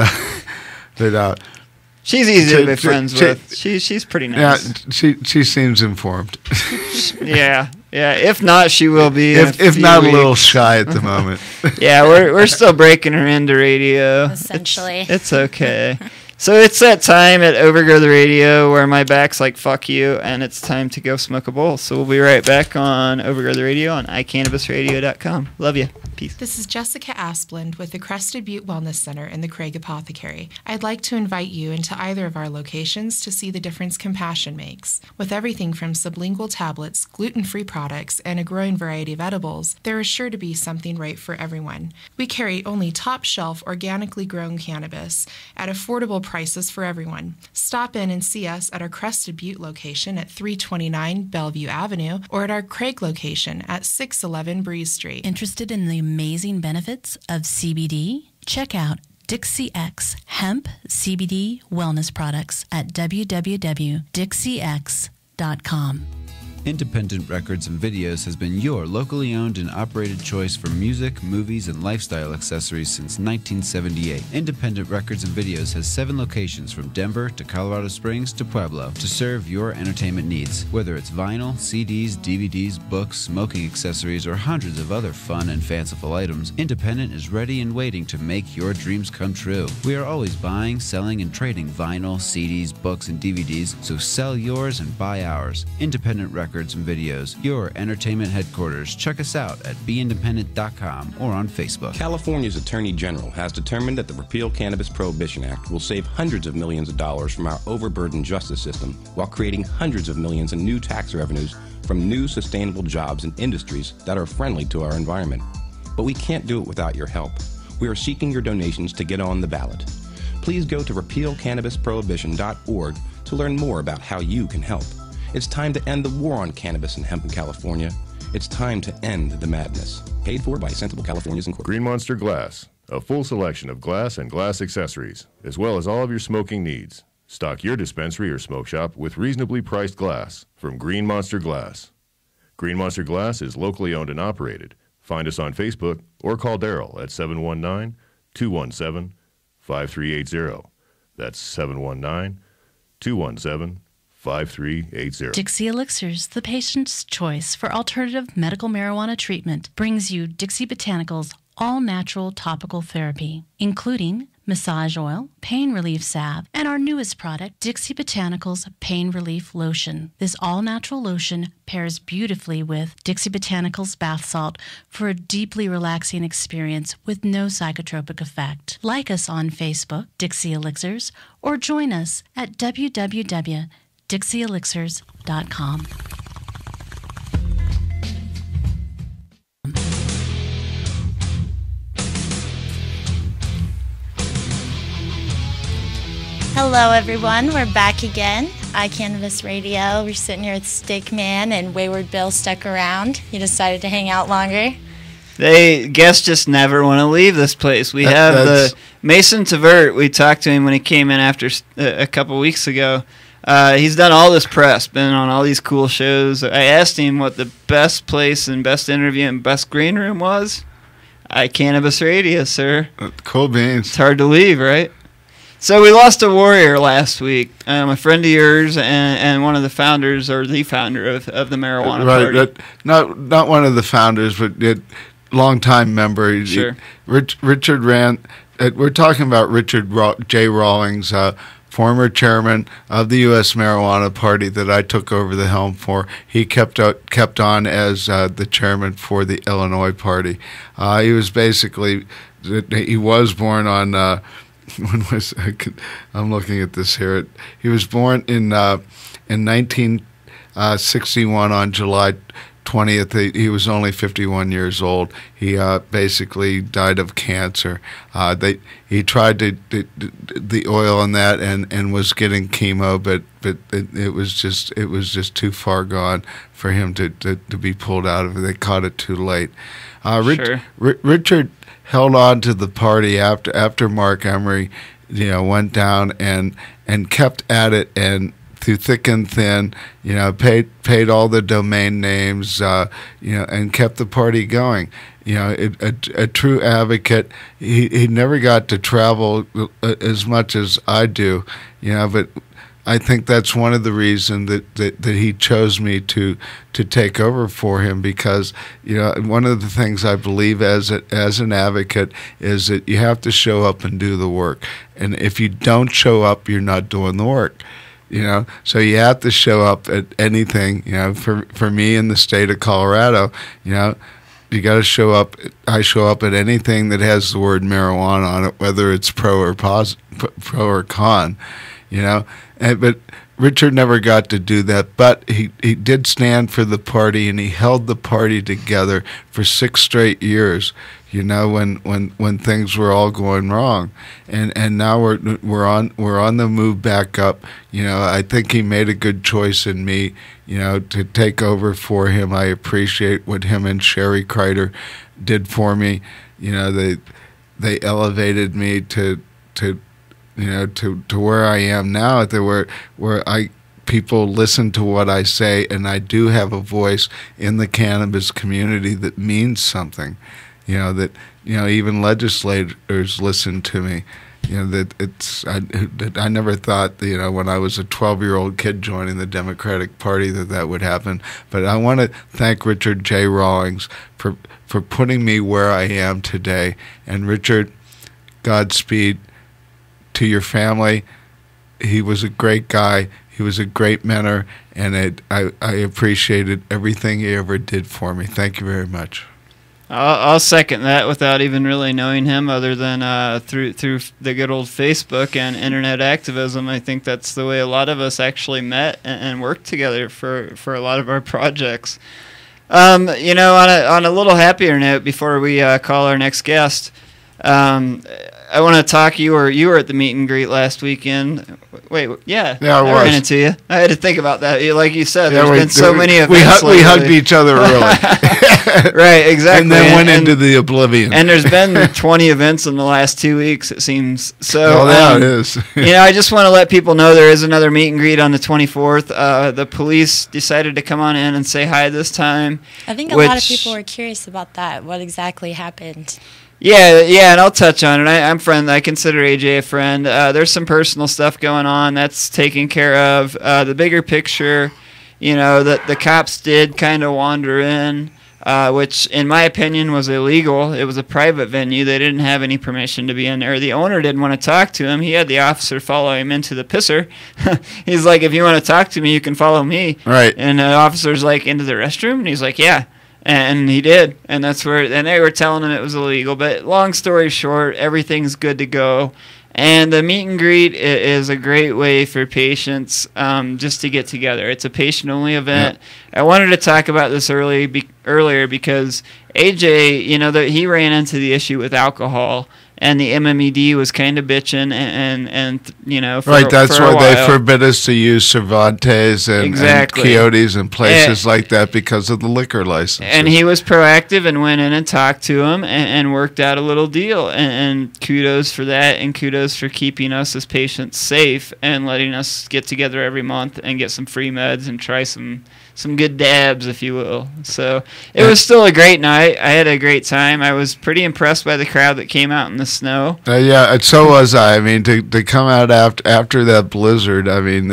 she's easy to be friends with. She's pretty nice.
Yeah, she seems informed.
Yeah. If not, she will be.
If not, a little shy at the moment.
Yeah, we're still breaking her into radio.
Essentially,
it's okay. So it's that time at Overgrow The Radio where my back's like, fuck you, and it's time to go smoke a bowl. So we'll be right back on Overgrow The Radio on iCannabisRadio.com. Love you. Peace.
This is Jessica Asplund with the Crested Butte Wellness Center in the Craig Apothecary. I'd like to invite you into either of our locations to see the difference compassion makes. With everything from sublingual tablets, gluten-free products, and a growing variety of edibles, there is sure to be something right for everyone. We carry only top-shelf, organically grown cannabis at affordable prices for everyone. Stop in and see us at our Crested Butte location at 329 Bellevue Avenue or at our Craig location at 611 Breeze Street.
Interested in the amazing benefits of CBD? Check out Dixie X Hemp CBD Wellness Products at www.dixiex.com.
Independent Records and Videos has been your locally owned and operated choice for music, movies, and lifestyle accessories since 1978. Independent Records and Videos has 7 locations from Denver to Colorado Springs to Pueblo to serve your entertainment needs. Whether it's vinyl, CDs, DVDs, books, smoking accessories, or hundreds of other fun and fanciful items, Independent is ready and waiting to make your dreams come true. We are always buying, selling, and trading vinyl, CDs, books, and DVDs, so sell yours and buy ours. Independent Records and Videos, your entertainment headquarters. Check us out at beindependent.com or on Facebook.
California's Attorney General has determined that the Repeal Cannabis Prohibition Act will save hundreds of millions of dollars from our overburdened justice system while creating hundreds of millions in new tax revenues from new sustainable jobs and industries that are friendly to our environment. But we can't do it without your help. We are seeking your donations to get on the ballot. Please go to repealcannabisprohibition.org to learn more about how you can help. It's time to end the war on cannabis and hemp in California. It's time to end the madness. Paid for by Sensible Californians Incorporated.
Green Monster Glass, a full selection of glass and glass accessories, as well as all of your smoking needs. Stock your dispensary or smoke shop with reasonably priced glass from Green Monster Glass. Green Monster Glass is locally owned and operated, Find us on Facebook or call Daryl at 719-217-5380. That's 719-217-5380.
Dixie Elixirs, the patient's choice for alternative medical marijuana treatment, brings you Dixie Botanicals all-natural topical therapy, including massage oil, pain relief salve, and our newest product, Dixie Botanicals Pain Relief Lotion. This all-natural lotion pairs beautifully with Dixie Botanicals bath salt for a deeply relaxing experience with no psychotropic effect. Like us on Facebook, Dixie Elixirs, or join us at www.dixieelixirs.com.
Hello, everyone. We're back again. iCannabis Radio. We're sitting here with Steak Man, and Wayward Bill stuck around. He decided to hang out longer.
Guests just never want to leave this place. We have the Mason Tavert. We talked to him when he came in after a couple weeks ago. He's done all this press, been on all these cool shows. I asked him what the best place and best interview and best green room was. iCannabis Radio, sir.
Cool beans.
It's hard to leave, right? So we lost a warrior last week, a friend of yours and one of the founders, or the founder of the marijuana party.
Not one of the founders, but longtime member.
Sure.
Richard ran. We're talking about Richard J. Rawlings, former chairman of the U.S. Marijuana Party that I took over the helm for. He kept on as the chairman for the Illinois Party. He was born on. I'm looking at this here. He was born in 1961 on July 20th. He was only 51 years old. He basically died of cancer. He tried the oil on that and was getting chemo, but it was just too far gone for him to be pulled out of it. They caught it too late. Richard held on to the party after Mark Emery, went down and kept at it, and through thick and thin, paid all the domain names, and kept the party going. A true advocate. He never got to travel as much as I do, but I think that's one of the reasons that he chose me to take over for him, because one of the things I believe as an advocate is that you have to show up and do the work, and if you don't show up, you're not doing the work. So you have to show up at anything. For me in the state of Colorado, you got to show up. I show up at anything that has the word marijuana on it, whether it's pro or con. But Richard never got to do that, but he did stand for the party, and he held the party together for 6 straight years, when things were all going wrong. And now we're on the move back up. I think he made a good choice in me, to take over for him. I appreciate what him and Sherry Kreider did for me. They elevated me to where I am now, where people listen to what I say, and I do have a voice in the cannabis community that means something. Even legislators listen to me. I never thought, when I was a 12-year-old kid joining the Democratic Party that would happen. But I want to thank Richard J. Rawlings for putting me where I am today. And Richard, Godspeed to your family. He was a great guy. He was a great mentor, and I appreciated everything he ever did for me. Thank you very much.
I'll second that without even really knowing him, other than through the good old Facebook and internet activism. I think that's the way a lot of us actually met and worked together for a lot of our projects. On a little happier note, before we call our next guest, I want to talk. You were at the meet and greet last weekend. Wait, yeah,
I was.
ran into you. I had to think about that. Like you said, there's been so many events.
We hugged each other early.
Right, exactly.
And then went into the oblivion.
And there's been 20 events in the last 2 weeks, it seems. So,
oh, yeah, it is.
I just want to let people know there is another meet and greet on the 24th. The police decided to come on in and say hi this time.
I think a lot of people were curious about that, what exactly happened.
Yeah, and I'll touch on it. I consider AJ a friend. There's some personal stuff going on that's taken care of. The bigger picture, the cops did kind of wander in, which in my opinion was illegal. It was a private venue. They didn't have any permission to be in there. The owner didn't want to talk to him. He had the officer follow him into the pisser. He's like, if you want to talk to me, you can follow me.
Right.
And the officer's like, into the restroom? And he's like, yeah. And he did, and they were telling him it was illegal. But long story short, everything's good to go. And the meet and greet is a great way for patients just to get together. It's a patient-only event. Yep. I wanted to talk about this earlier because AJ, he ran into the issue with alcohol. And the MMED was kind of bitching, for
right. That's
for a
why
while.
they forbid us to use Cervantes and Quixotes and places like that because of the liquor license.
And he was proactive and went in and talked to him and worked out a little deal. And kudos for that, and kudos for keeping us as patients safe and letting us get together every month and get some free meds and try some good dabs, if you will. So it was still a great night. I had a great time. I was pretty impressed by the crowd that came out in the snow.
Yeah, and so was I. I mean, to come out after that blizzard, I mean,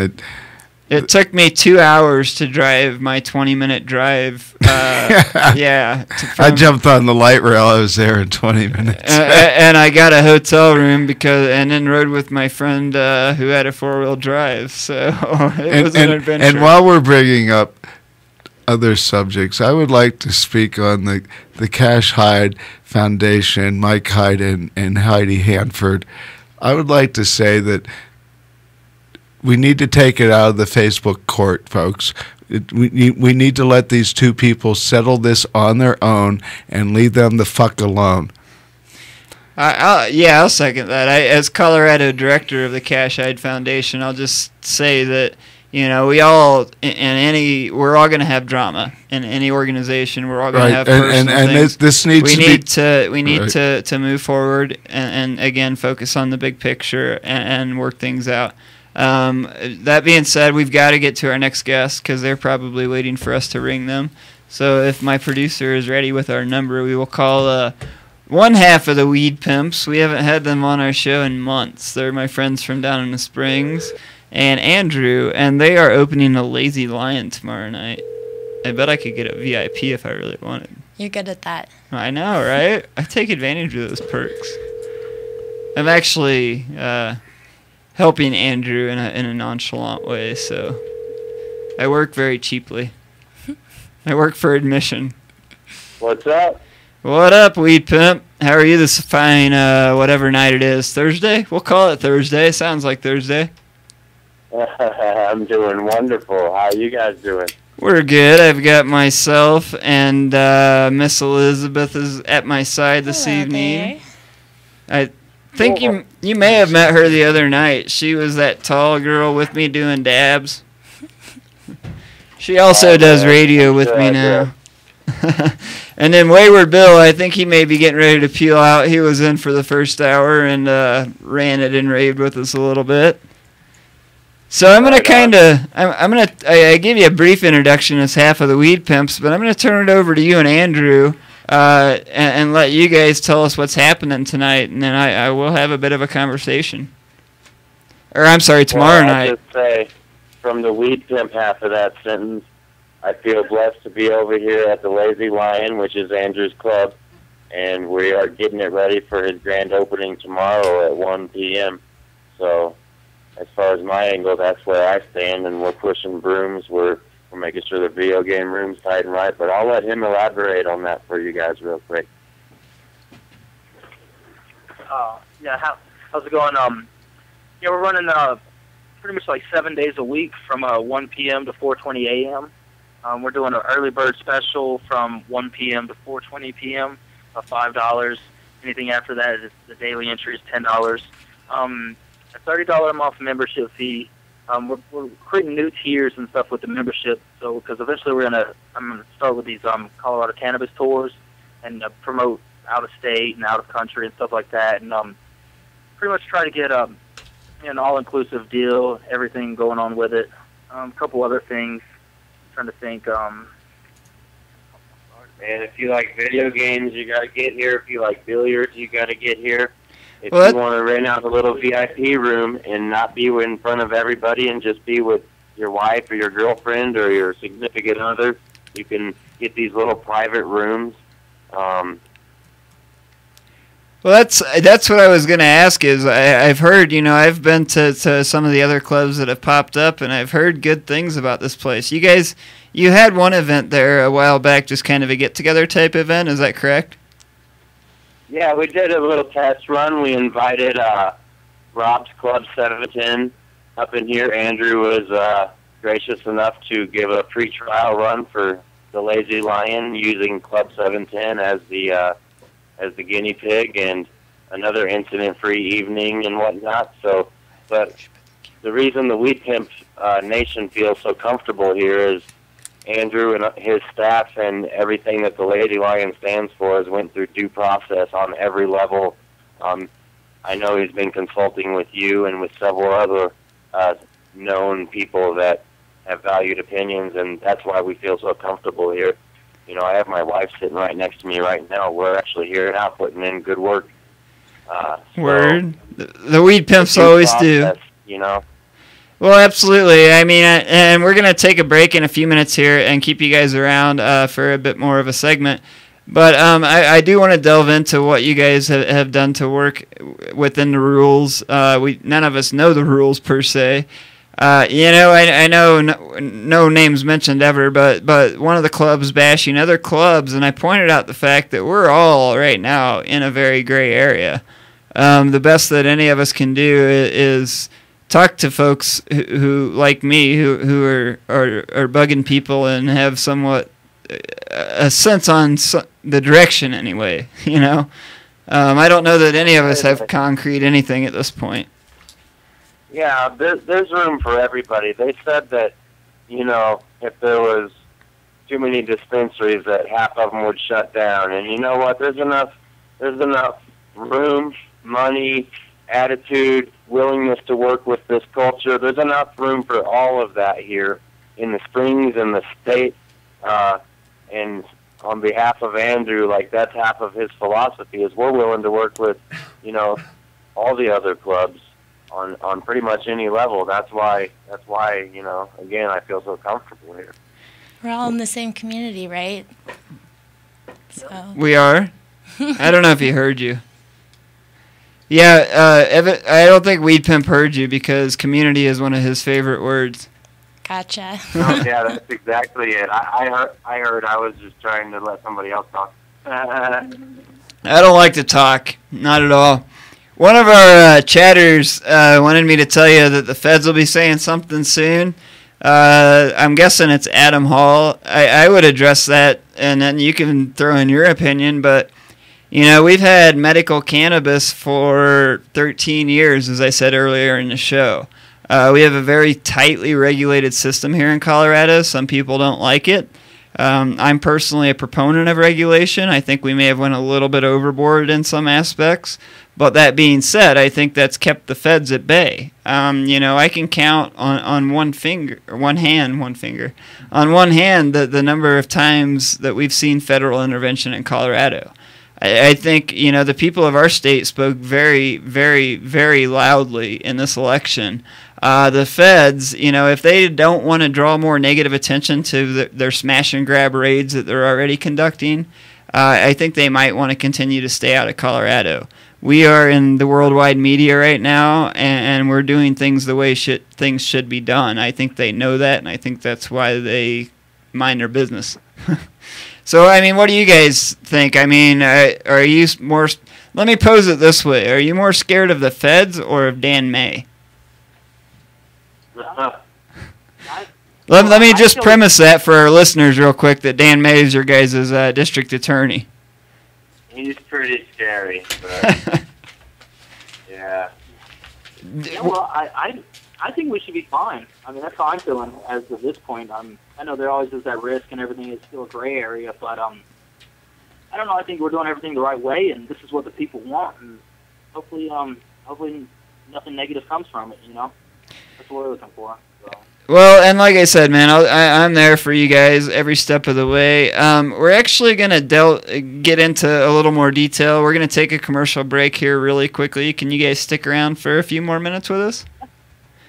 it took me 2 hours to drive my 20-minute drive.
I jumped on the light rail. I was there in 20 minutes.
And I got a hotel room and then rode with my friend who had a 4-wheel drive. So it was an adventure.
And while we're bringing up other subjects, I would like to speak on the Cash Hyde Foundation, Mike Hyde and Heidi Hanford. I would like to say that we need to take it out of the Facebook court, folks. We need to let these two people settle this on their own and leave them the fuck alone.
I'll second that. As Colorado director of the Cash Hyde Foundation, I'll just say that we're all going to have drama in any organization. We're all going to have personal things.
This needs
we need to move forward and again focus on the big picture and work things out. That being said, we've got to get to our next guest because they're probably waiting for us to ring them. So if my producer is ready with our number, we will call one half of the Weed Pimps. We haven't had them on our show in months. They're my friends from down in the Springs and Andrew, and they are opening a Lazy Lion tomorrow night. I bet I could get a VIP if I really wanted.
You're good at that.
I know, right? I take advantage of those perks. I'm actually helping Andrew in a nonchalant way, so I work very cheaply. I work for admission.
What's up?
What up, Weed Pimp? How are you this fine, whatever night it is? Thursday? We'll call it Thursday. Sounds like Thursday.
I'm doing wonderful. How are you guys doing?
We're good. I've got myself and Miss Elizabeth is at my side this evening. There. I think you may have met her the other night. She was that tall girl with me doing dabs. She also does radio with me now. And then Wayward Bill, I think he may be getting ready to peel out. He was in for the first hour and ranted and raved with us a little bit. So I'm going to I gave you a brief introduction as half of the Weed Pimps, but I'm going to turn it over to you and Andrew and let you guys tell us what's happening tonight, and then I will have a bit of a conversation. Or I'm sorry, tomorrow night.
I'll just say, from the Weed Pimp half of that sentence, I feel blessed to be over here at the Lazy Lion, which is Andrew's club, and we are getting it ready for his grand opening tomorrow at 1 p.m. So as far as my angle, that's where I stand, and we're pushing brooms. We're making sure the video game room's tight and right, but I'll let him elaborate on that for you guys real quick.
How's it going? We're running pretty much like 7 days a week from 1 p.m. to 4:20 a.m. We're doing an early bird special from 1 p.m. to 4:20 p.m. of $5. Anything after that, the daily entry is $10. A $30 a month membership fee We're creating new tiers and stuff with the membership. So because eventually I'm gonna start with these Colorado cannabis tours and promote out of state and out of country and stuff like that, and pretty much try to get an all-inclusive deal, everything going on with it. A couple other things. Trying to think.
And if you like video games, you got to get here. If you like billiards, you got to get here. If you want to rent out a little VIP room and not be in front of everybody and just be with your wife or your girlfriend or your significant other, you can get these little private rooms.
Well, that's what I was going to ask is I've heard, I've been to some of the other clubs that have popped up, and I've heard good things about this place. You guys, you had one event there a while back, just kind of a get-together type event, is that correct?
Yeah, we did a little test run. We invited Rob's Club 710 up in here. Andrew was gracious enough to give a free trial run for the Lazy Lion using Club 710 as the guinea pig, and another incident-free evening and whatnot. So, but the reason the Weed Pimp Nation feels so comfortable here is Andrew and his staff and everything that the Lazy Lion stands for has went through due process on every level. I know he's been consulting with you and with several other known people that have valued opinions, and that's why we feel so comfortable here. I have my wife sitting right next to me right now. We're actually here now putting in good work.
Word. The Weed Pimps always do. Well, absolutely. I mean, and we're going to take a break in a few minutes here and keep you guys around for a bit more of a segment. But I do want to delve into what you guys have done to work within the rules. None of us know the rules per se. I know no names mentioned ever, but one of the clubs bashing other clubs, and I pointed out the fact that we're all right now in a very gray area. The best that any of us can do is talk to folks who like me, who are bugging people and have somewhat a sense on the direction anyway. I don't know that any of us have concrete anything at this point.
Yeah, there's room for everybody. They said that, if there was too many dispensaries, that half of them would shut down. And you know what? There's enough room, money, attitude, willingness to work with this culture. There's enough room for all of that here in the Springs and the state. And on behalf of Andrew, that's half of his philosophy is we're willing to work with, all the other clubs on pretty much any level. That's why, again, I feel so comfortable here.
We're all in the same community, right? So.
We are. I don't know if he heard you. Yeah, I don't think Weed Pimp heard you because community is one of his favorite words.
Gotcha.
Oh, yeah, that's exactly it. I heard. I was just trying to let somebody else talk.
I don't like to talk. Not at all. One of our chatters wanted me to tell you that the feds will be saying something soon. I'm guessing it's Adam Hall. I would address that, and then you can throw in your opinion. But, we've had medical cannabis for 13 years, as I said earlier in the show. We have a very tightly regulated system here in Colorado. Some people don't like it. I'm personally a proponent of regulation. I think we may have went a little bit overboard in some aspects. But that being said, I think that's kept the feds at bay. I can count on one hand the number of times that we've seen federal intervention in Colorado. I think, the people of our state spoke very, very, very loudly in this election. The feds, if they don't want to draw more negative attention to their smash and grab raids that they're already conducting, I think they might want to continue to stay out of Colorado. We are in the worldwide media right now, and we're doing things the way things should be done. I think they know that, and I think that's why they mind their business. So, what do you guys think? Are you more... Let me pose it this way. Are you more scared of the feds or of Dan May? Let me just premise that for our listeners real quick, that Dan May is your guys' district attorney.
He's pretty scary, but yeah.
Well,
I think we should be fine. I mean, that's how I'm feeling as of this point. I know there always is that risk and everything is still a gray area, but I don't know. I think we're doing everything the right way, and this is what the people want, and hopefully nothing negative comes from it. You know, that's what we're looking for. So.
Well, and like I said, man, I'm there for you guys every step of the way. We're actually going to get into a little more detail. We're going to take a commercial break here really quickly. Can you guys stick around for a few more minutes with us?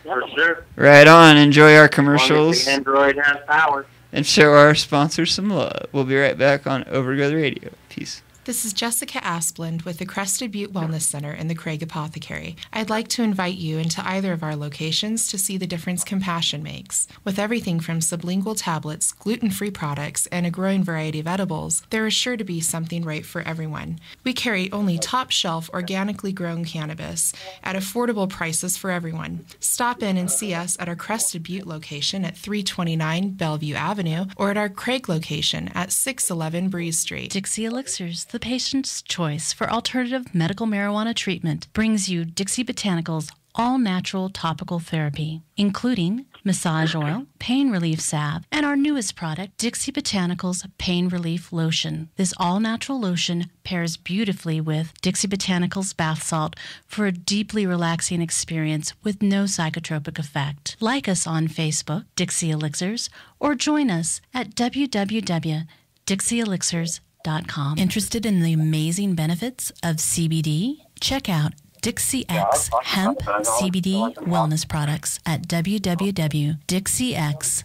For sure.
Right on. Enjoy our commercials.
Android has power.
And show our sponsors some love. We'll be right back on Overgrow The Radio. Peace.
This is Jessica Asplund with the Crested Butte Wellness Center in the Craig Apothecary. I'd like to invite you into either of our locations to see the difference compassion makes. With everything from sublingual tablets, gluten-free products, and a growing variety of edibles, there is sure to be something right for everyone. We carry only top-shelf, organically grown cannabis at affordable prices for everyone. Stop in and see us at our Crested Butte location at 329 Bellevue Avenue or at our Craig location at 611 Breeze Street.
Dixie Elixirs, the patient's choice for alternative medical marijuana treatment, brings you Dixie Botanicals all-natural topical therapy, including massage oil, pain relief salve, and our newest product, Dixie Botanicals Pain Relief Lotion. This all-natural lotion pairs beautifully with Dixie Botanicals bath salt for a deeply relaxing experience with no psychotropic effect. Like us on Facebook, Dixie Elixirs, or join us at www.dixieelixirs.com. Interested in the amazing benefits of CBD? Check out Dixie X Hemp CBD Wellness Products at www.dixiex.com.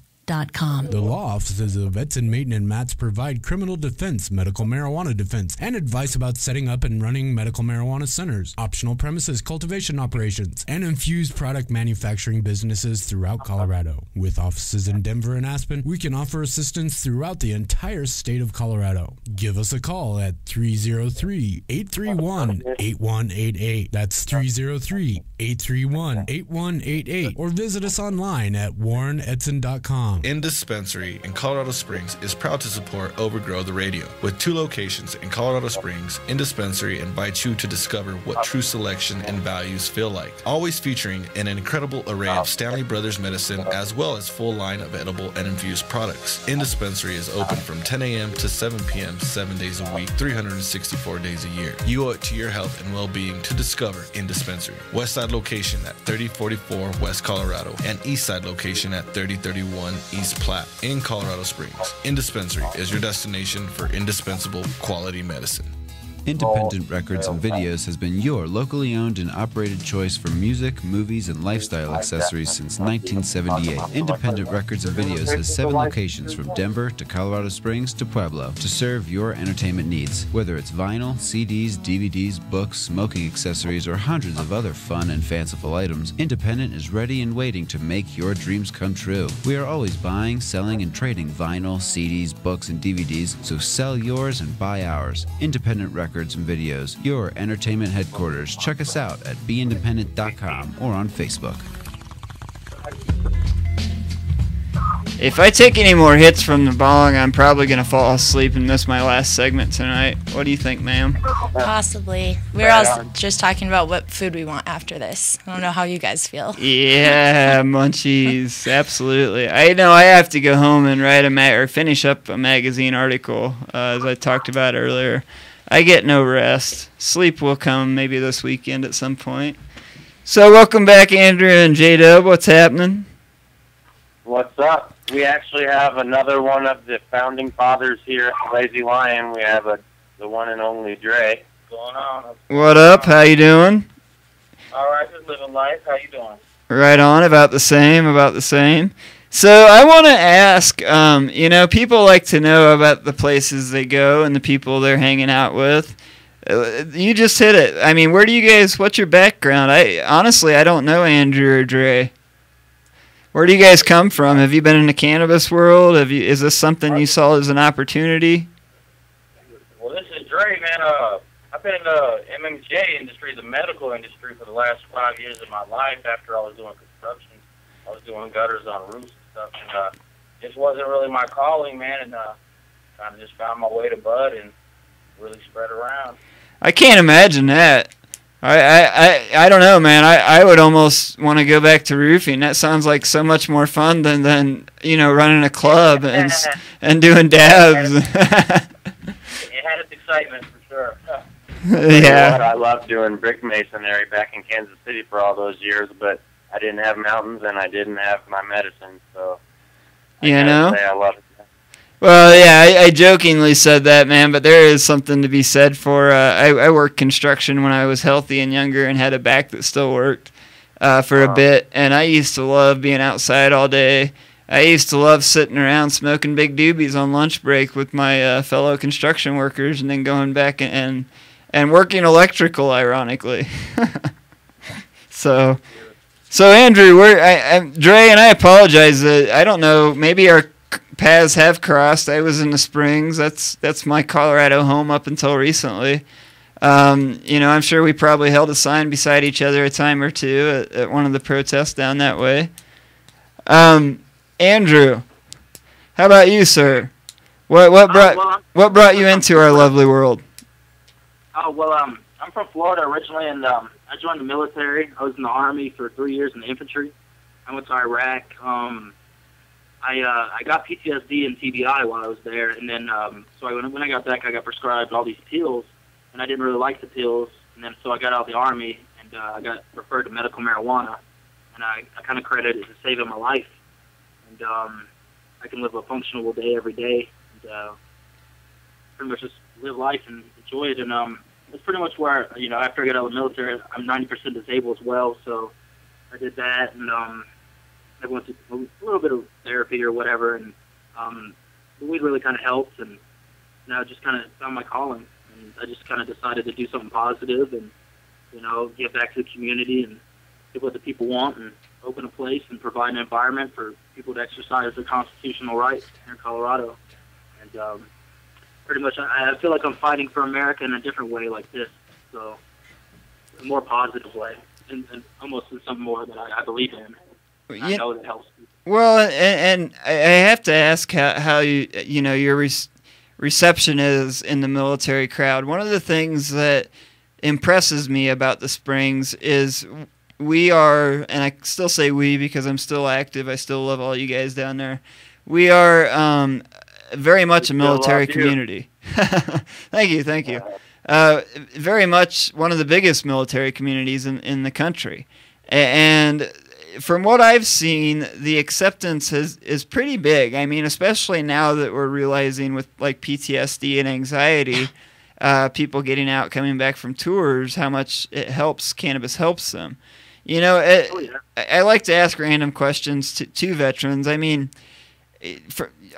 The law offices of Edson Maton and Matz provide criminal defense, medical marijuana defense, and advice about setting up and running medical marijuana centers, optional premises cultivation operations, and infused product manufacturing businesses throughout Colorado. With offices in Denver and Aspen, we can offer assistance throughout the entire state of Colorado. Give us a call at 303-831-8188. That's 303-831-8188. Or visit us online at warrenedson.com.
Indispensary in Colorado Springs is proud to support Overgrow The Radio. With 2 locations in Colorado Springs, Indispensary invites you to discover what true selection and values feel like. Always featuring an incredible array of Stanley Brothers medicine as well as full line of edible and infused products. Indispensary is open from 10 a.m. to 7 p.m. 7 days a week, 364 days a year. You owe it to your health and well-being to discover Indispensary. Westside location at 3044 West Colorado and Eastside location at 3031 East Platte in Colorado Springs. Indispensary is your destination for indispensable quality medicine.
Independent Records and Videos has been your locally owned and operated choice for music, movies, and lifestyle accessories since 1978. Independent Records and Videos has 7 locations from Denver to Colorado Springs to Pueblo to serve your entertainment needs. Whether it's vinyl, CDs, DVDs, books, smoking accessories, or hundreds of other fun and fanciful items, Independent is ready and waiting to make your dreams come true. We are always buying, selling, and trading vinyl, CDs, books, and DVDs, so sell yours and buy ours. Independent Records and Videos, your entertainment headquarters. Check us out at beindependent.com or on Facebook.
If I take any more hits from the bong, I'm probably going to fall asleep and miss my last segment tonight. What do you think, ma'am?
Possibly. We were all just talking about what food we want after this. I don't know how you guys feel.
Yeah, munchies. Absolutely. I know I have to go home and write or finish up a magazine article, as I talked about earlier. I get no rest. Sleep will come maybe this weekend at some point. So welcome back, Andrew and J-Dub. What's happening?
What's up? We actually have another one of the founding fathers here at Lazy Lion. We have the one and only Dre.
What's going on?
What up? How you doing?
All right, just living life. How you doing?
Right on. About the same. So I want to ask, people like to know about the places they go and the people they're hanging out with. You just hit it. I mean, what's your background? Honestly, I don't know Andrew or Dre. Where do you guys come from? Have you been in the cannabis world? Is this something you saw as an opportunity?
Well, this is Dre, man. I've been in the MMJ industry, the medical industry, for the last 5 years of my life. After I was doing construction, I was doing gutters on roofs and stuff, and just wasn't really my calling, man. And kind of just found my way to bud and really spread around.
I can't imagine that. I don't know, man. I would almost want to go back to roofing. That sounds like so much more fun than running a club and doing dabs.
It had its excitement for sure.
Yeah.
I loved doing brick masonry back in Kansas City for all those years, but I didn't have mountains and I didn't have my medicine, so I gotta say I love it.
Well, yeah, I jokingly said that, man, but there is something to be said for. I worked construction when I was healthy and younger and had a back that still worked for a bit, and I used to love being outside all day. I used to love sitting around smoking big doobies on lunch break with my fellow construction workers, and then going back and working electrical, ironically. So Andrew, Dre and I apologize. I don't know. Maybe our paths have crossed. I was in the Springs. That's my Colorado home up until recently. I'm sure we probably held a sign beside each other a time or two at one of the protests down that way. Andrew, how about you, sir? What brought you into our lovely world?
Oh, well, I'm from Florida originally, and I joined the military. I was in the Army for 3 years in the infantry. I went to Iraq. I got PTSD and TBI while I was there, and then so when I got back, I got prescribed all these pills, and I didn't really like the pills, and then so I got out of the Army, and I got referred to medical marijuana, and I kind of credit it to saving my life, and I can live a functional day every day, and pretty much just live life and enjoy it, and that's pretty much where, after I got out of the military, I'm 90% disabled as well, so I did that, and I went to a little bit of therapy or whatever, and the weed really kind of helped, and now I just kind of found my calling, and I just kind of decided to do something positive and, give back to the community and give what the people want and open a place and provide an environment for people to exercise their constitutional rights here in Colorado. And pretty much I feel like I'm fighting for America in a different way like this, so a more positive way, and almost in something more that I believe in. I know that helps people.
Well, and I have to ask how your reception is in the military crowd. One of the things that impresses me about the Springs is we are, and I still say we because I'm still active, I still love all you guys down there. We are very much a military community. Thank you. Very much one of the biggest military communities in the country. And from what I've seen, the acceptance is pretty big. I mean, especially now that we're realizing with like PTSD and anxiety, people getting out, coming back from tours, how much cannabis helps them. I like to ask random questions to veterans. I mean,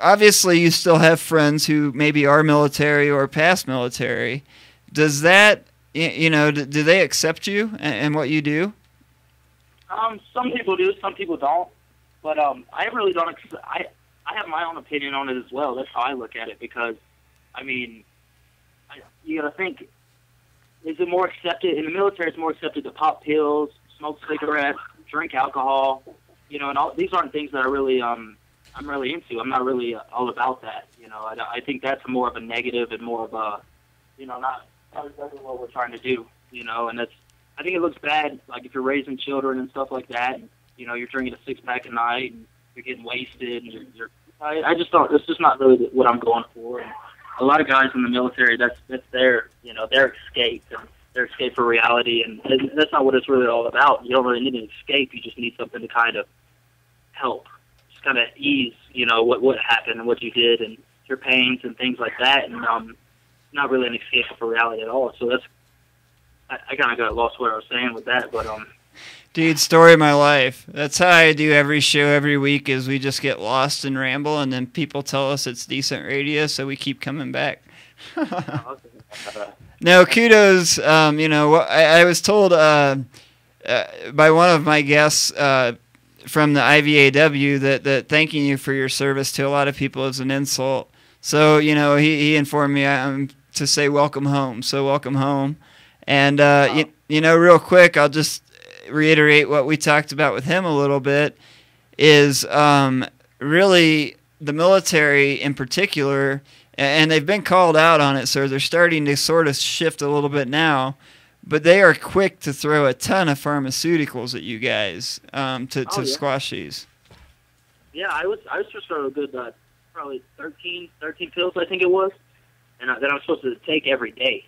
obviously you still have friends who maybe are military or past military. Does that, do they accept you and what you do?
Some people do, some people don't. But I really don't. I have my own opinion on it as well. That's how I look at it because, I mean, you got to think, is it more accepted in the military? It's more accepted to pop pills, smoke cigarettes, drink alcohol. And all these aren't things that I really I'm really into. I'm not really all about that. I think that's more of a negative and more of a, not exactly what we're trying to do. And that's. I think it looks bad, like if you're raising children and stuff like that. And, you're drinking a 6-pack a night and you're getting wasted. And I just don't. It's just not really what I'm going for. And a lot of guys in the military, that's their their escape and their escape for reality, and that's not what it's really all about. You don't really need an escape. You just need something to kind of help, just kind of ease, what happened and what you did and your pains and things like that. And not really an escape for reality at all. So that's. I kind of got lost what I was saying with that, but
Dude, story of my life. That's how I do every show every week. Is we just get lost and ramble, and then people tell us it's decent radio, so we keep coming back. No, kudos. I was told by one of my guests from the IVAW that thanking you for your service to a lot of people is an insult. So he informed me to say welcome home. So welcome home. And, real quick, I'll just reiterate what we talked about with him a little bit, is really the military in particular, and they've been called out on it, so they're starting to sort of shift a little bit now, but they are quick to throw a ton of pharmaceuticals at you guys to squash these.
Yeah, I was supposed to throw a good probably 13 pills, I think it was, and that I'm supposed to take every day,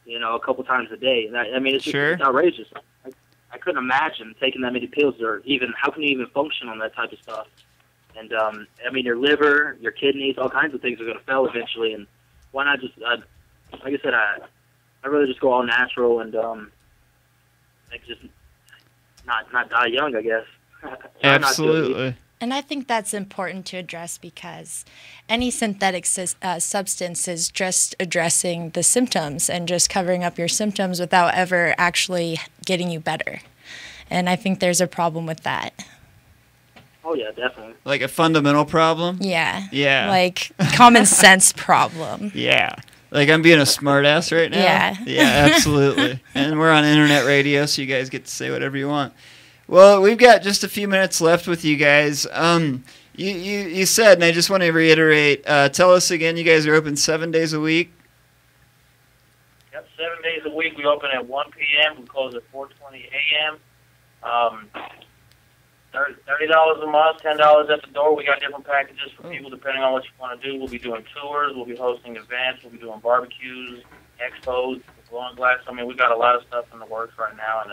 a couple times a day. And I mean, it's just it's outrageous. I couldn't imagine taking that many pills, or even how can you even function on that type of stuff? And I mean, your liver, your kidneys, all kinds of things are going to fail eventually. And why not just, like I said, I really just go all natural and just not die young, I guess.
Absolutely.
And I think that's important to address because any synthetic substance is just addressing the symptoms and just covering up your symptoms without ever actually getting you better. And I think there's a problem with that.
Oh, yeah, definitely.
Like a fundamental problem?
Yeah.
Yeah.
Like common sense problem.
Yeah. Like I'm being a smartass right now?
Yeah.
Yeah, absolutely. And we're on internet radio, so you guys get to say whatever you want. Well, we've got just a few minutes left with you guys. You said, and I just want to reiterate, tell us again, you guys are open 7 days a week?
Yep, 7 days a week. We open at 1 p.m. We close at 4:20 a.m. $30 a month, $10 at the door. We got different packages for people depending on what you want to do. We'll be doing tours. We'll be hosting events. We'll be doing barbecues, expos, blowing glass. I mean, we've got a lot of stuff in the works right now, and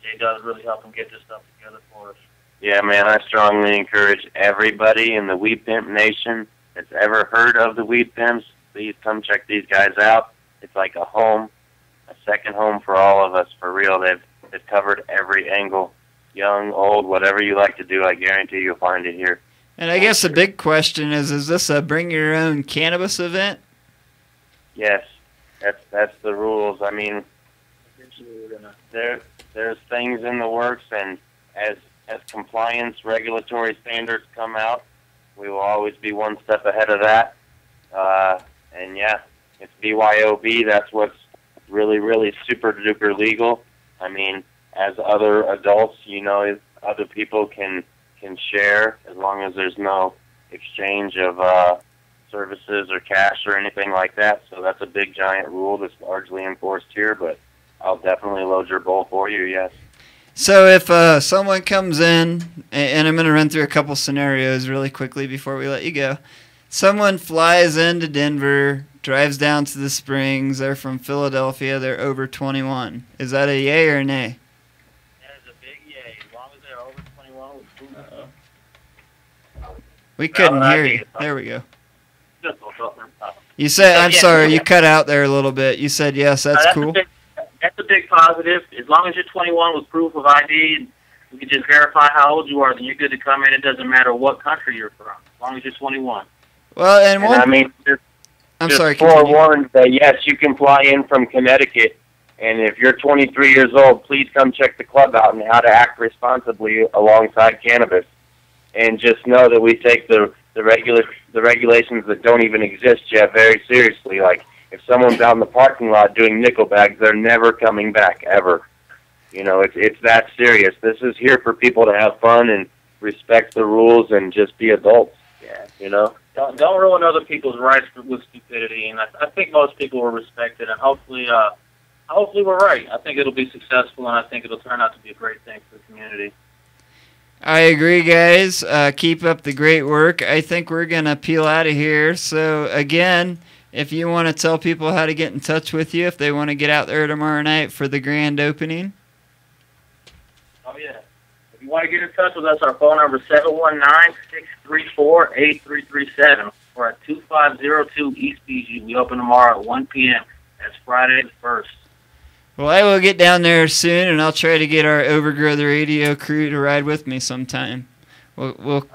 Jay does really help them get this stuff together for us.
Yeah, man, I strongly encourage everybody in the Weed Pimp Nation that's ever heard of the Weed Pimps, please come check these guys out. It's like a home, a second home for all of us, for real. They've covered every angle, young, old, whatever you like to do. I guarantee you'll find it here.
And I guess the big question is this a bring your own cannabis event?
Yes, that's the rules. I mean, there's things in the works, and as compliance regulatory standards come out, we will always be one step ahead of that. And yeah, it's BYOB. That's what's really, really super duper legal. I mean, as other adults, other people can share as long as there's no exchange of services or cash or anything like that. So that's a big giant rule that's largely enforced here, but I'll definitely load your bowl for you, yes.
So if someone comes in, and I'm going to run through a couple scenarios really quickly before we let you go. Someone flies into Denver, drives down to the Springs, they're from Philadelphia, they're over 21. Is that a yay or a nay?
That is a big yay, as long as they're over 21 with food.
We couldn't hear you. There we go. You said, I'm sorry, you cut out there a little bit. You said yes, that's cool.
That's a big positive. As long as you're 21 with proof of ID, and we can just verify how old you are, then you're good to come in. It doesn't matter what country you're from, as long as you're 21.
Well, and
I mean,
I'm sorry,
forewarned that yes, you can fly in from Connecticut, and if you're 23 years old, please come check the club out and how to act responsibly alongside cannabis. And just know that we take the regulations that don't even exist yet very seriously. Like, if someone's out in the parking lot doing nickel bags, they're never coming back, ever. It's that serious. This is here for people to have fun and respect the rules and just be adults. Yeah,
Don't ruin other people's rights with stupidity, and I think most people will respect it, and hopefully we're right. I think it'll be successful, and I think it'll turn out to be a great thing for the community.
I agree, guys. Keep up the great work. I think we're going to peel out of here. So, again, if you want to tell people how to get in touch with you, if they want to get out there tomorrow night for the grand opening.
Oh, yeah. If you want to get in touch with us, our phone number is 719-634-8337. We're at 2502 East BG. We open tomorrow at 1 p.m. That's Friday the 1st.
Well, I will get down there soon, and I'll try to get our Overgrow the Radio crew to ride with me sometime. We'll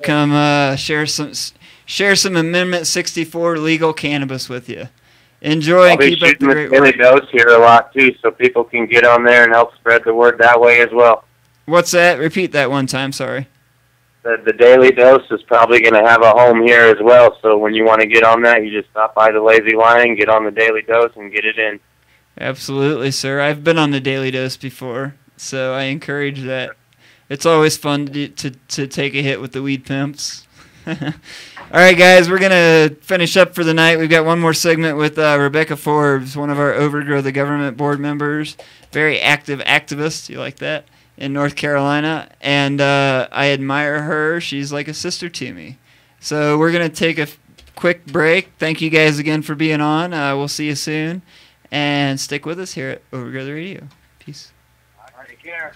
come share some Amendment 64 legal cannabis with you. Enjoy and keep up the great work.
I'll be shooting the Daily Dose here a lot too, so people can get on there and help spread the word that way as well.
What's that? Repeat that one time. Sorry.
The Daily Dose is probably going to have a home here as well. So when you want to get on that, you just stop by the Lazy Lion, get on the Daily Dose, and get it in.
Absolutely, sir. I've been on the Daily Dose before, so I encourage that. It's always fun to take a hit with the Weed Pimps. All right, guys, we're going to finish up for the night. We've got one more segment with Rebecca Forbes, one of our Overgrow the Government board members, very active activist, you like that, in North Carolina. And I admire her. She's like a sister to me. So we're going to take a quick break. Thank you guys again for being on. We'll see you soon. And stick with us here at Overgrow the Radio. Peace.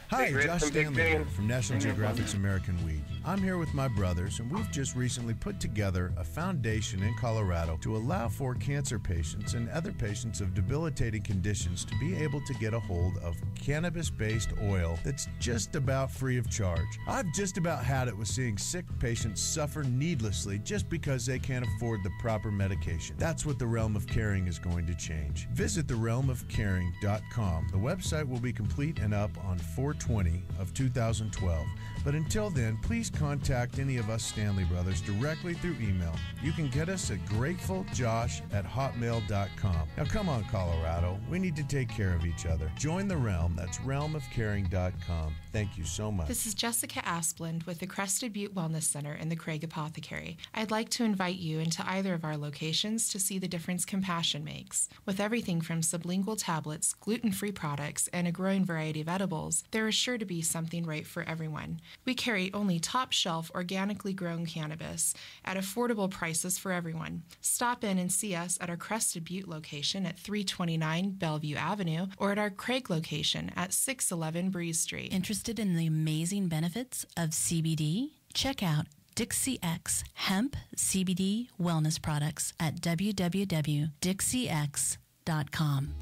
Hi, Josh Stanley here from National Geographic's American Weed. I'm here with my brothers, and we've just recently put together a foundation in Colorado to allow for cancer patients and other patients of debilitating conditions to be able to get a hold of cannabis-based oil that's just about free of charge. I've just about had it with seeing sick patients suffer needlessly just because they can't afford the proper medication. That's what the Realm of Caring is going to change. Visit therealmofcaring.com. The website will be complete and up on 4/20 of 2012. But until then, please contact any of us Stanley Brothers directly through email. You can get us at gratefuljosh@hotmail.com. Now come on, Colorado. We need to take care of each other. Join the Realm. That's realmofcaring.com. Thank you so much.
This is Jessica Asplund with the Crested Butte Wellness Center in the Craig Apothecary. I'd like to invite you into either of our locations to see the difference compassion makes. With everything from sublingual tablets, gluten-free products, and a growing variety of edibles, there is sure to be something right for everyone. We carry only top-shelf, organically grown cannabis at affordable prices for everyone. Stop in and see us at our Crested Butte location at 329 Bellevue Avenue or at our Craig location at 611 Breeze Street.
Interested in the amazing benefits of CBD? Check out Dixie X Hemp CBD Wellness Products at www.dixiex.com.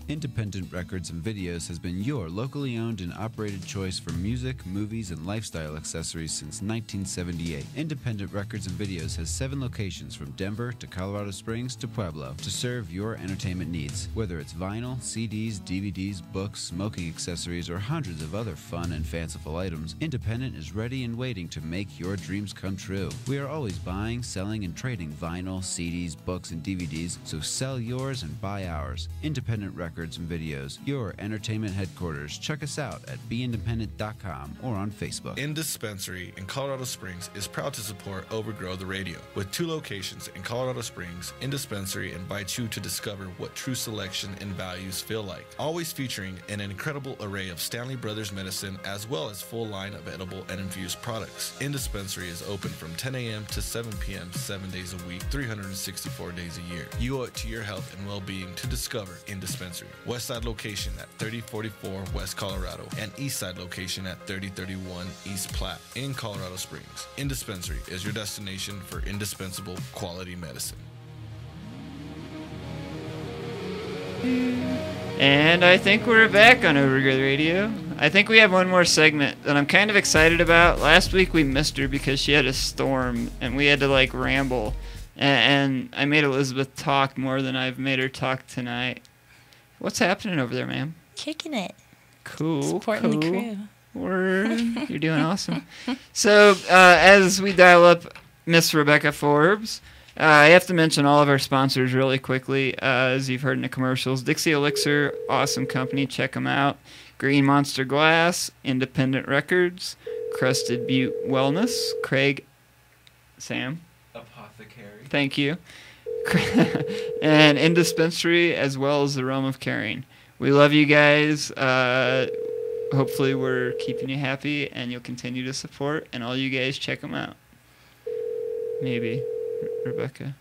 Independent Records and Videos has been your locally owned and operated choice for music, movies, and lifestyle accessories since 1978. Independent Records and Videos has 7 locations from Denver to Colorado Springs to Pueblo to serve your entertainment needs. Whether it's vinyl, CDs, DVDs, books, smoking accessories, or hundreds of other fun and fanciful items, Independent is ready and waiting to make your dreams come true. We are always buying, selling, and trading vinyl, CDs, books, and DVDs, so sell yours and buy ours. Independent Records and Videos, your entertainment headquarters. Check us out at beindependent.com or on Facebook.
Indispensary in Colorado Springs is proud to support Overgrow the Radio. With 2 locations in Colorado Springs, Indispensary invites you to discover what true selection and values feel like. Always featuring an incredible array of Stanley Brothers medicine as well as full line of edible and infused products. Indispensary is open from 10 a.m. to 7 p.m. 7 days a week, 364 days a year. You owe it to your health and well-being to discover Indispensary. Westside location at 3044 West Colorado and Eastside location at 3031 East Platte in Colorado Springs. Indispensary is your destination for indispensable quality medicine.
And I think we're back on Overgrow the Radio. I think we have one more segment that I'm kind of excited about. Last week we missed her because she had a storm and we had to like ramble. And I made Elizabeth talk more than I've made her talk tonight. What's happening over there, ma'am?
Kicking it.
Cool.
Supporting the crew.
Word. You're doing awesome. So, as we dial up Miss Rebecca Forbes, I have to mention all of our sponsors really quickly, as you've heard in the commercials. Dixie Elixir, awesome company. Check them out. Green Monster Glass, Independent Records, Crested Butte Wellness, Craig, Sam.
Apothecary.
Thank you. And Indispensary, as well as the Realm of Caring. We love you guys. Hopefully we're keeping you happy and you'll continue to support. And all you guys, check them out. Maybe. Rebecca.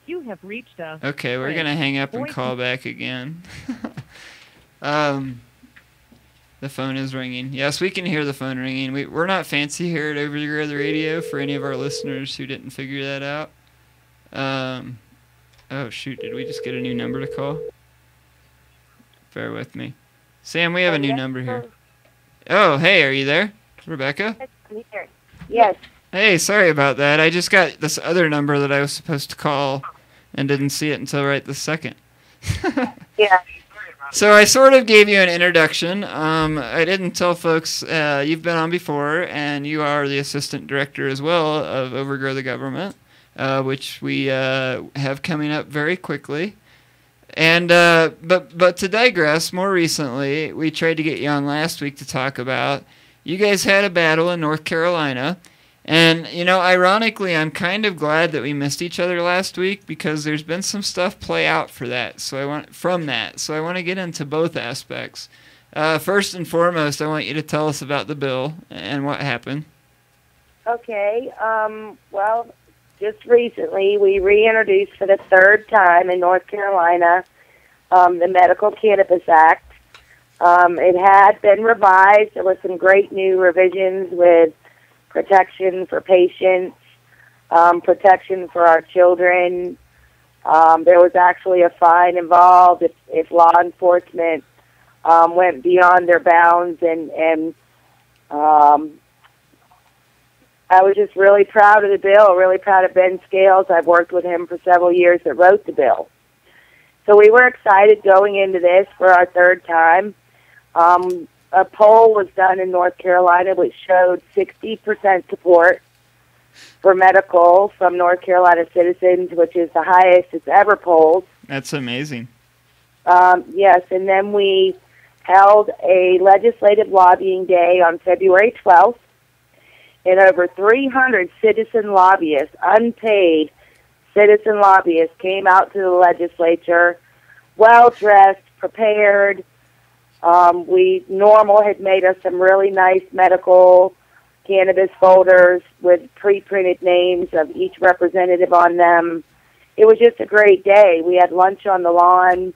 You have reached us.
Okay, we're going to hang up and call back again. The phone is ringing. Yes, we can hear the phone ringing. We're not fancy here at Overgrow the Radio for any of our listeners who didn't figure that out. Oh, shoot. Did we just get a new number to call? Bear with me. Sam, we have a new number here. Oh, hey, are you there? Rebecca?
Yes.
Hey, sorry about that. I just got this other number that I was supposed to call and didn't see it until right this second.
Yeah.
So I sort of gave you an introduction. I didn't tell folks you've been on before, and you are the assistant director as well of Overgrow the Government, which we have coming up very quickly. But to digress, more recently, we tried to get you on last week to talk about, you guys had a battle in North Carolina. And, ironically, I'm kind of glad that we missed each other last week because there's been some stuff play out for that. So I want to get into both aspects. First and foremost, I want you to tell us about the bill and what happened.
Okay. Well, just recently we reintroduced for the third time in North Carolina the Medical Cannabis Act. It had been revised. There were some great new revisions with protection for patients, protection for our children. There was actually a fine involved if law enforcement went beyond their bounds, and I was just really proud of the bill, really proud of Ben Scales. I've worked with him for several years that wrote the bill. So we were excited going into this for our third time. A poll was done in North Carolina which showed 60% support for medical from North Carolina citizens, which is the highest it's ever polled.
That's amazing.
Yes, and then we held a legislative lobbying day on February 12th, and over 300 citizen lobbyists, unpaid citizen lobbyists, came out to the legislature, well-dressed, prepared. NORML had made us some really nice medical cannabis folders with pre-printed names of each representative on them. It was just a great day. We had lunch on the lawn.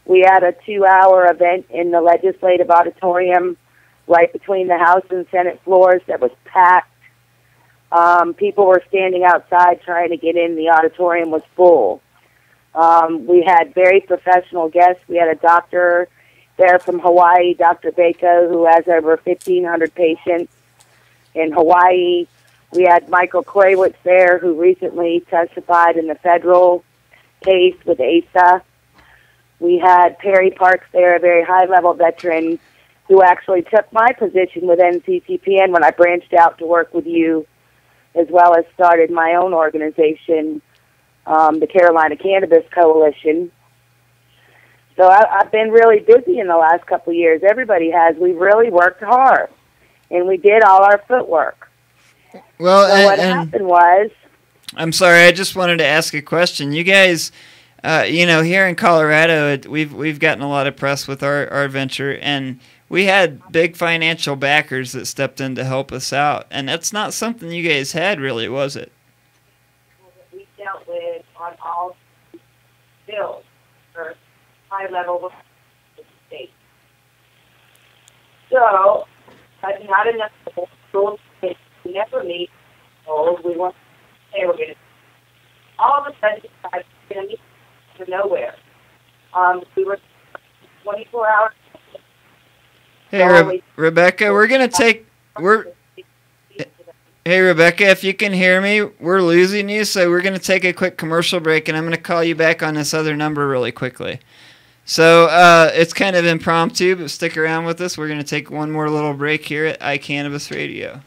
We had a 2-hour event in the legislative auditorium right between the House and Senate floors that was packed. People were standing outside trying to get in. The auditorium was full. We had very professional guests. We had a doctor there from Hawaii, Dr. Bako, who has over 1,500 patients in Hawaii. We had Michael Koywitz there, who recently testified in the federal case with ASA. We had Perry Parks there, a very high-level veteran, who actually took my position with NCCPN when I branched out to work with you, as well as started my own organization, the Carolina Cannabis Coalition. So I've been really busy in the last couple of years. Everybody has. We've really worked hard, and we did all our footwork.
Well,
so what happened was...
I'm sorry, I just wanted to ask a question. You guys, here in Colorado, we've gotten a lot of press with our venture, and we had big financial backers that stepped in to help us out, and that's not something you guys had, really, was it?
We dealt with on all bills for high-level state. So, but not enough rules. We never meet goals. We want to say we're going to. All of a sudden, we're going to meet to nowhere. We were 24 hours.
Hey, Rebecca, we're going to take... Hey, Rebecca, if you can hear me, we're losing you, so we're going to take a quick commercial break, and I'm going to call you back on this other number really quickly. So it's kind of impromptu, but stick around with us. We're going to take one more little break here at iCannabis Radio.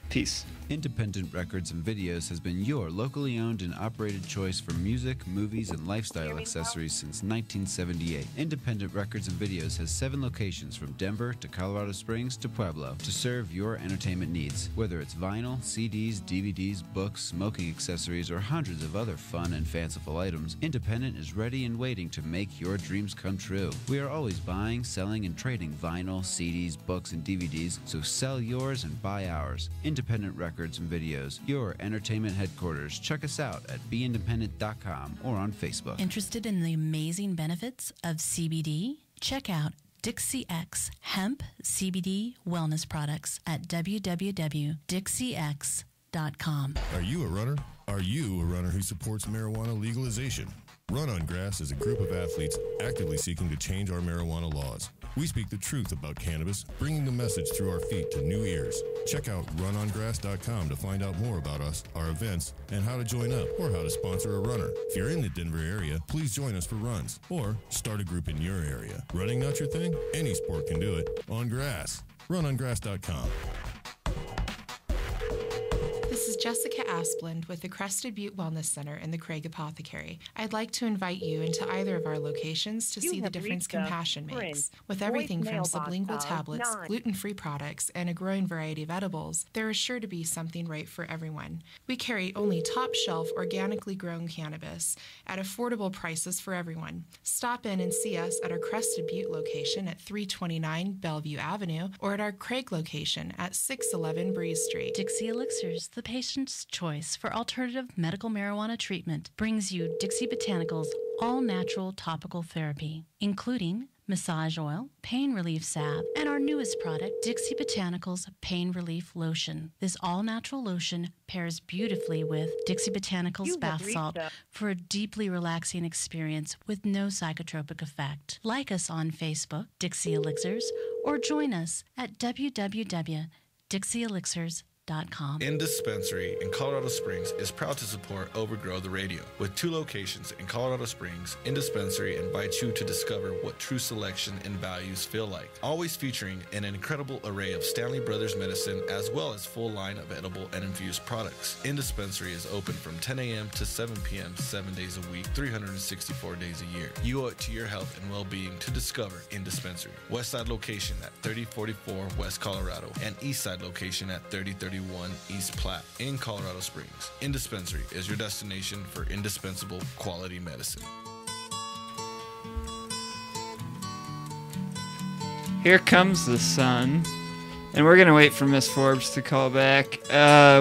Peace.
Independent Records and Videos has been your locally owned and operated choice for music, movies, and lifestyle accessories since 1978. Independent Records and Videos has 7 locations from Denver to Colorado Springs to Pueblo to serve your entertainment needs. Whether it's vinyl, CDs, DVDs, books, smoking accessories, or hundreds of other fun and fanciful items, Independent is ready and waiting to make your dreams come true. We are always buying, selling, and trading vinyl, CDs, books, and DVDs, so sell yours and buy ours. Independent Records and Videos, your entertainment headquarters. Check us out at beindependent.com or on Facebook.
Interested in the amazing benefits of CBD? Check out Dixie X Hemp CBD Wellness Products at www.dixiex.com.
Are you a runner? Are you a runner who supports marijuana legalization? Run on Grass is a group of athletes actively seeking to change our marijuana laws. We speak the truth about cannabis, bringing the message through our feet to new ears. Check out runongrass.com to find out more about us, our events, and how to join up or how to sponsor a runner. If you're in the Denver area, please join us for runs or start a group in your area. Running not your thing? Any sport can do it. On grass. Runongrass.com.
This is Jessica Asplund with the Crested Butte Wellness Center in the Craig Apothecary. I'd like to invite you into either of our locations to see the difference compassion makes. With everything from sublingual tablets, gluten-free products, and a growing variety of edibles, there is sure to be something right for everyone. We carry only top-shelf, organically grown cannabis at affordable prices for everyone. Stop in and see us at our Crested Butte location at 329 Bellevue Avenue or at our Craig location at 611 Breeze Street.
Dixie Elixirs, the patient's choice for alternative medical marijuana treatment, brings you Dixie Botanicals all-natural topical therapy, including massage oil, pain relief salve, and our newest product, Dixie Botanicals Pain Relief Lotion. This all-natural lotion pairs beautifully with Dixie Botanicals bath salt for a deeply relaxing experience with no psychotropic effect. Like us on Facebook, Dixie Elixirs, or join us at www.dixieelixirs.com.
Indispensary in Colorado Springs is proud to support Overgrow the Radio. With 2 locations in Colorado Springs, Indispensary invites you to discover what true selection and values feel like. Always featuring an incredible array of Stanley Brothers medicine as well as full line of edible and infused products. Indispensary is open from 10 a.m. to 7 p.m. 7 days a week, 364 days a year. You owe it to your health and well-being to discover Indispensary. Westside location at 3044 West Colorado and Eastside location at 3031 East Platte in Colorado Springs. Indispensary is your destination for indispensable quality medicine.
Here comes the sun, and we're gonna wait for Miss Forbes to call back.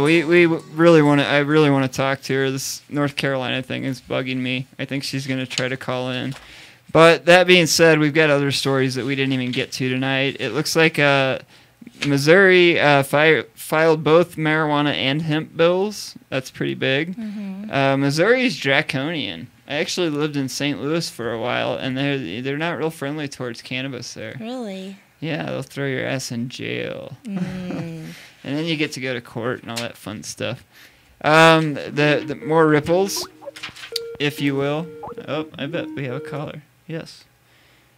We really want to. I really want to talk to her. This North Carolina thing is bugging me. I think she's gonna try to call in. But that being said, we've got other stories that we didn't even get to tonight. It looks like Missouri filed both marijuana and hemp bills. That's pretty big.
Mm-hmm.
Missouri's draconian. I actually lived in St. Louis for a while, and they're not real friendly towards cannabis there.
Really?
Yeah, they'll throw your ass in jail. And then you get to go to court and all that fun stuff. The more ripples, if you will. Oh, I bet we have a caller. Yes.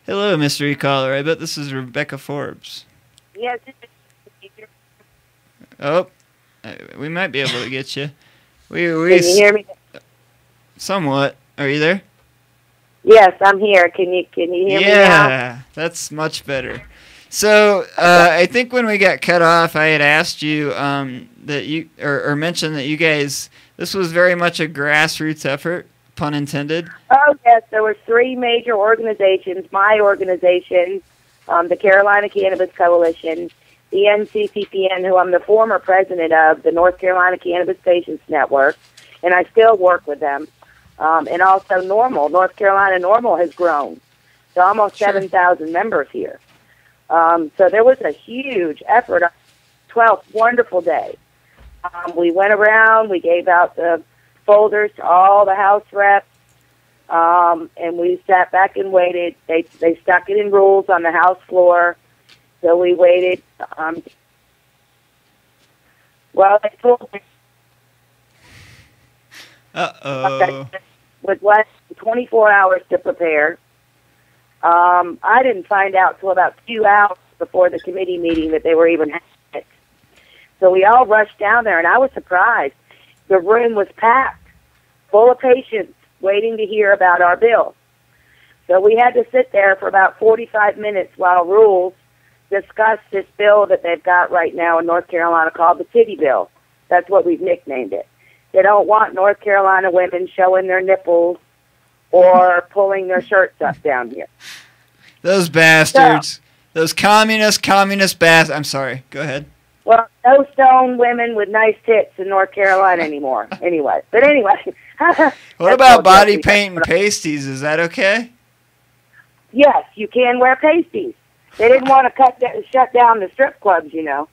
Hello, mystery caller. I bet this is Rebecca Forbes.
Yes.
Oh, we might be able to get you. We
Can you hear me?
Somewhat. Are you there?
Yes, I'm here. Can you hear me now?
Yeah, that's much better. So I think when we got cut off, I had asked you that you or mentioned that you guys, this was very much a grassroots effort, pun intended.
Oh yes, there were 3 major organizations. My organization, the Carolina Cannabis Coalition, the NCCPN, who I'm the former president of, the North Carolina Cannabis Patients Network, and I still work with them. And also North Carolina Normal has grown to almost 7,000 members here. So there was a huge effort on the 12th, wonderful day. We went around, we gave out the folders to all the House reps, and we sat back and waited. They stuck it in rules on the House floor, so we waited. They told me.
Uh-oh.
With less than 24 hours to prepare. I didn't find out till about 2 hours before the committee meeting that they were even having it. So we all rushed down there, and I was surprised. The room was packed, full of patients waiting to hear about our bill. So we had to sit there for about 45 minutes while Rules discussed this bill that they've got right now in North Carolina called the Titty Bill. That's what we've nicknamed it. They don't want North Carolina women showing their nipples or pulling their shirts up down here.
Those bastards. Those communist bastards. I'm sorry. Go ahead.
Well, no stone women with nice tits in North Carolina anymore. Anyway. But anyway.
What about body paint and pasties? Is that okay?
Yes, you can wear pasties. They didn't want to shut down the strip clubs, you know.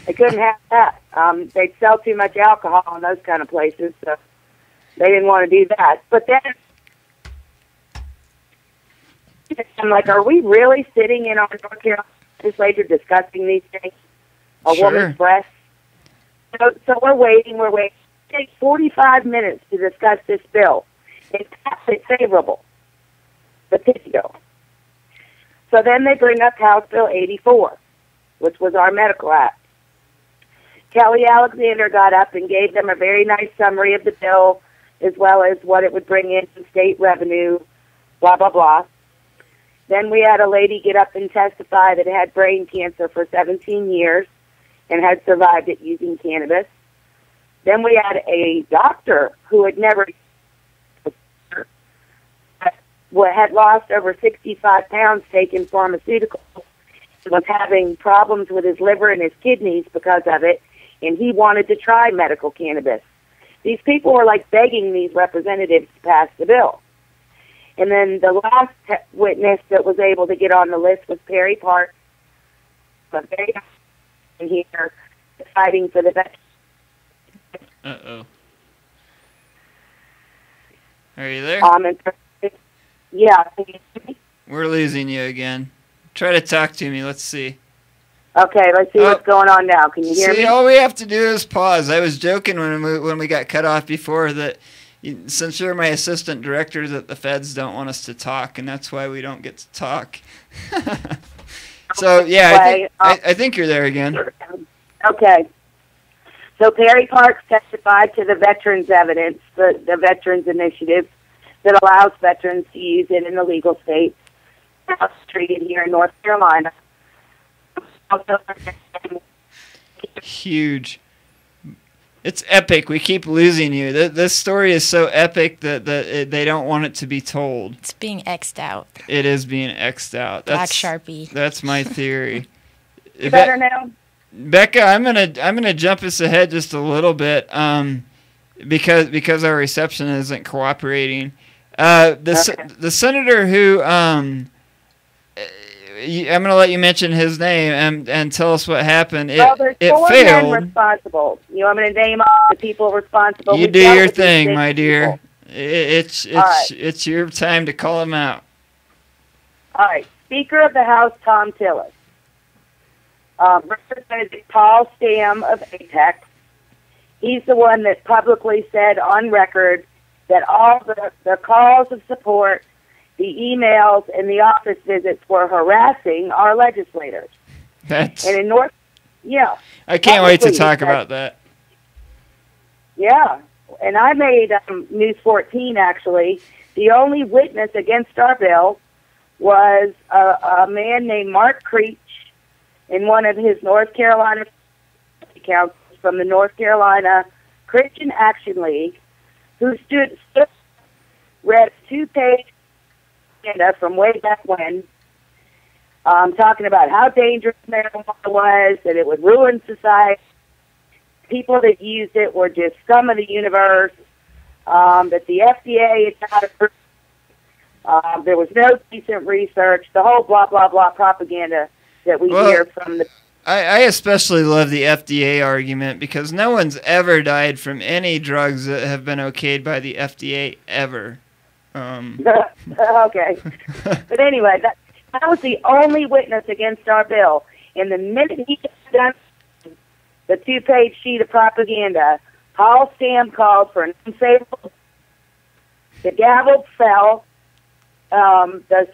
They couldn't have that. They'd sell too much alcohol in those kind of places, so they didn't want to do that. But then I'm like, are we really sitting in our North Carolina legislature discussing these things? A woman's breast? So we're waiting. It takes 45 minutes to discuss this bill. It's favorable, the Titty Bill. So then they bring up House Bill 84, which was our medical act. Kelly Alexander got up and gave them a very nice summary of the bill, as well as what it would bring in state revenue, blah, blah, blah. Then we had a lady get up and testify that had brain cancer for 17 years and had survived it using cannabis. Then we had a doctor who had never had lost over 65 pounds taking pharmaceuticals, was having problems with his liver and his kidneys because of it, and he wanted to try medical cannabis. These people were like begging these representatives to pass the bill. And then the last witness that was able to get on the list was Perry Park, a very here fighting for the veterans.
Uh-oh. Are you there?
Yeah.
We're losing you again. Try to talk to me. Let's see.
Okay, let's see what's going on now. Can you hear me?
All we have to do is pause. I was joking when we got cut off before that since you're my assistant director that the feds don't want us to talk, and that's why we don't get to talk. So, yeah, I think you're there again.
Okay. So Perry Parks testified to the Veterans Evidence, the Veterans Initiative that allows veterans to use it in the legal state. It's treated here in North Carolina.
Huge. It's epic. We keep losing you. This story is so epic that they don't want it to be told.
It's being X'd out.
It is being X'd out.
Black Sharpie.
That's my theory.
Better now?
Becca, I'm gonna jump us ahead just a little bit, because our reception isn't cooperating. The senator who I'm gonna let you mention his name and tell us what happened.
Well, there's four
failed.
men responsible. You want me to name all the people responsible?
You do your thing, my dear. It's your time to call them out.
All right. Speaker of the House, Tom Tillis. Representative Paul Stam of Apex. He's the one that publicly said on record that all the calls of support, the emails, and the office visits were harassing our legislators. And in North,
I can't wait to talk about that.
Yeah, and I made News 14 actually. The only witness against our bill was a man named Mark Creech in one of his North Carolina accounts from the North Carolina Christian Action League, who read a 2-page agenda from way back when, talking about how dangerous marijuana was, that it would ruin society. People that used it were just scum of the universe, that the FDA is not approved. There was no decent research, the whole blah, blah, blah propaganda that we hear from the...
I especially love the FDA argument because no one's ever died from any drugs that have been okayed by the FDA ever.
Okay. But anyway, that was the only witness against our bill. And the minute he got done the 2-page sheet of propaganda, Paul Stam called for an unfavorable... The gavel fell. The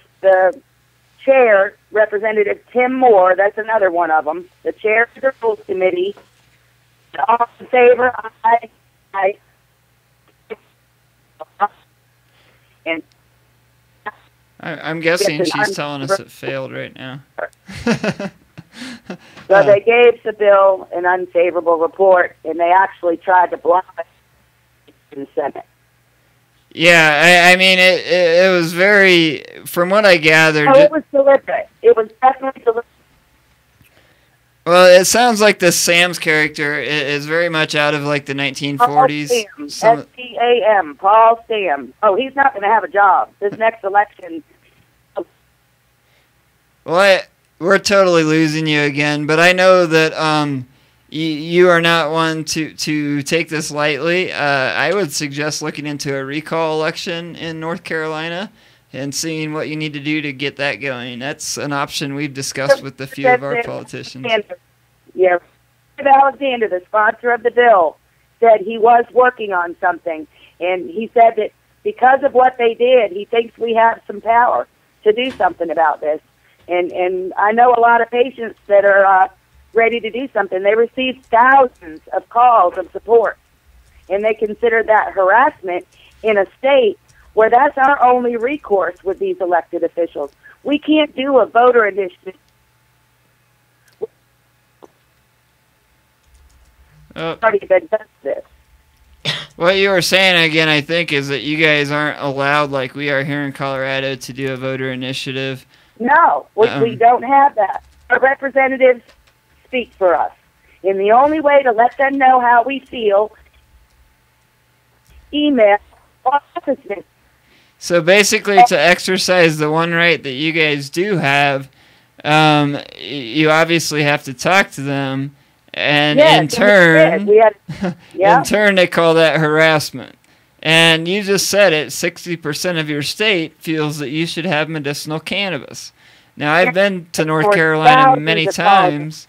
chair, Representative Tim Moore, that's another one of them, the chair of the Rules Committee, all in favor, aye. And
I'm guessing she's telling us it failed right now.
So they gave the bill an unfavorable report, and they actually tried to block it in the Senate.
Yeah, I mean, it was very, from what I gathered...
Oh, it was deliberate. It was definitely deliberate.
Well, it sounds like the Sam's character is very much out of, like, the 1940s.
S-T-A-M, Paul Stam. Oh, he's not going to have a job this next election.
Well, we're totally losing you again, but I know that you are not one to take this lightly. I would suggest looking into a recall election in North Carolina and seeing what you need to do to get that going. That's an option we've discussed with a few of our politicians.
Yeah, Alexander, the sponsor of the bill, said he was working on something, and he said that because of what they did, he thinks we have some power to do something about this. And I know a lot of patients that are ready to do something. They received thousands of calls of support, and they consider that harassment in a state where that's our only recourse with these elected officials. We can't do a voter initiative.
What you were saying again, I think, is that you guys aren't allowed, like we are here in Colorado, to do a voter initiative.
No, we don't have that. Our representatives speak for us. And the only way to let them know how we feel, email offices.
So basically, to exercise the one right that you guys do have, you obviously have to talk to them. And in turn, in turn, they call that harassment. And you just said it, 60% of your state feels that you should have medicinal cannabis. Now, I've been to North Carolina many times.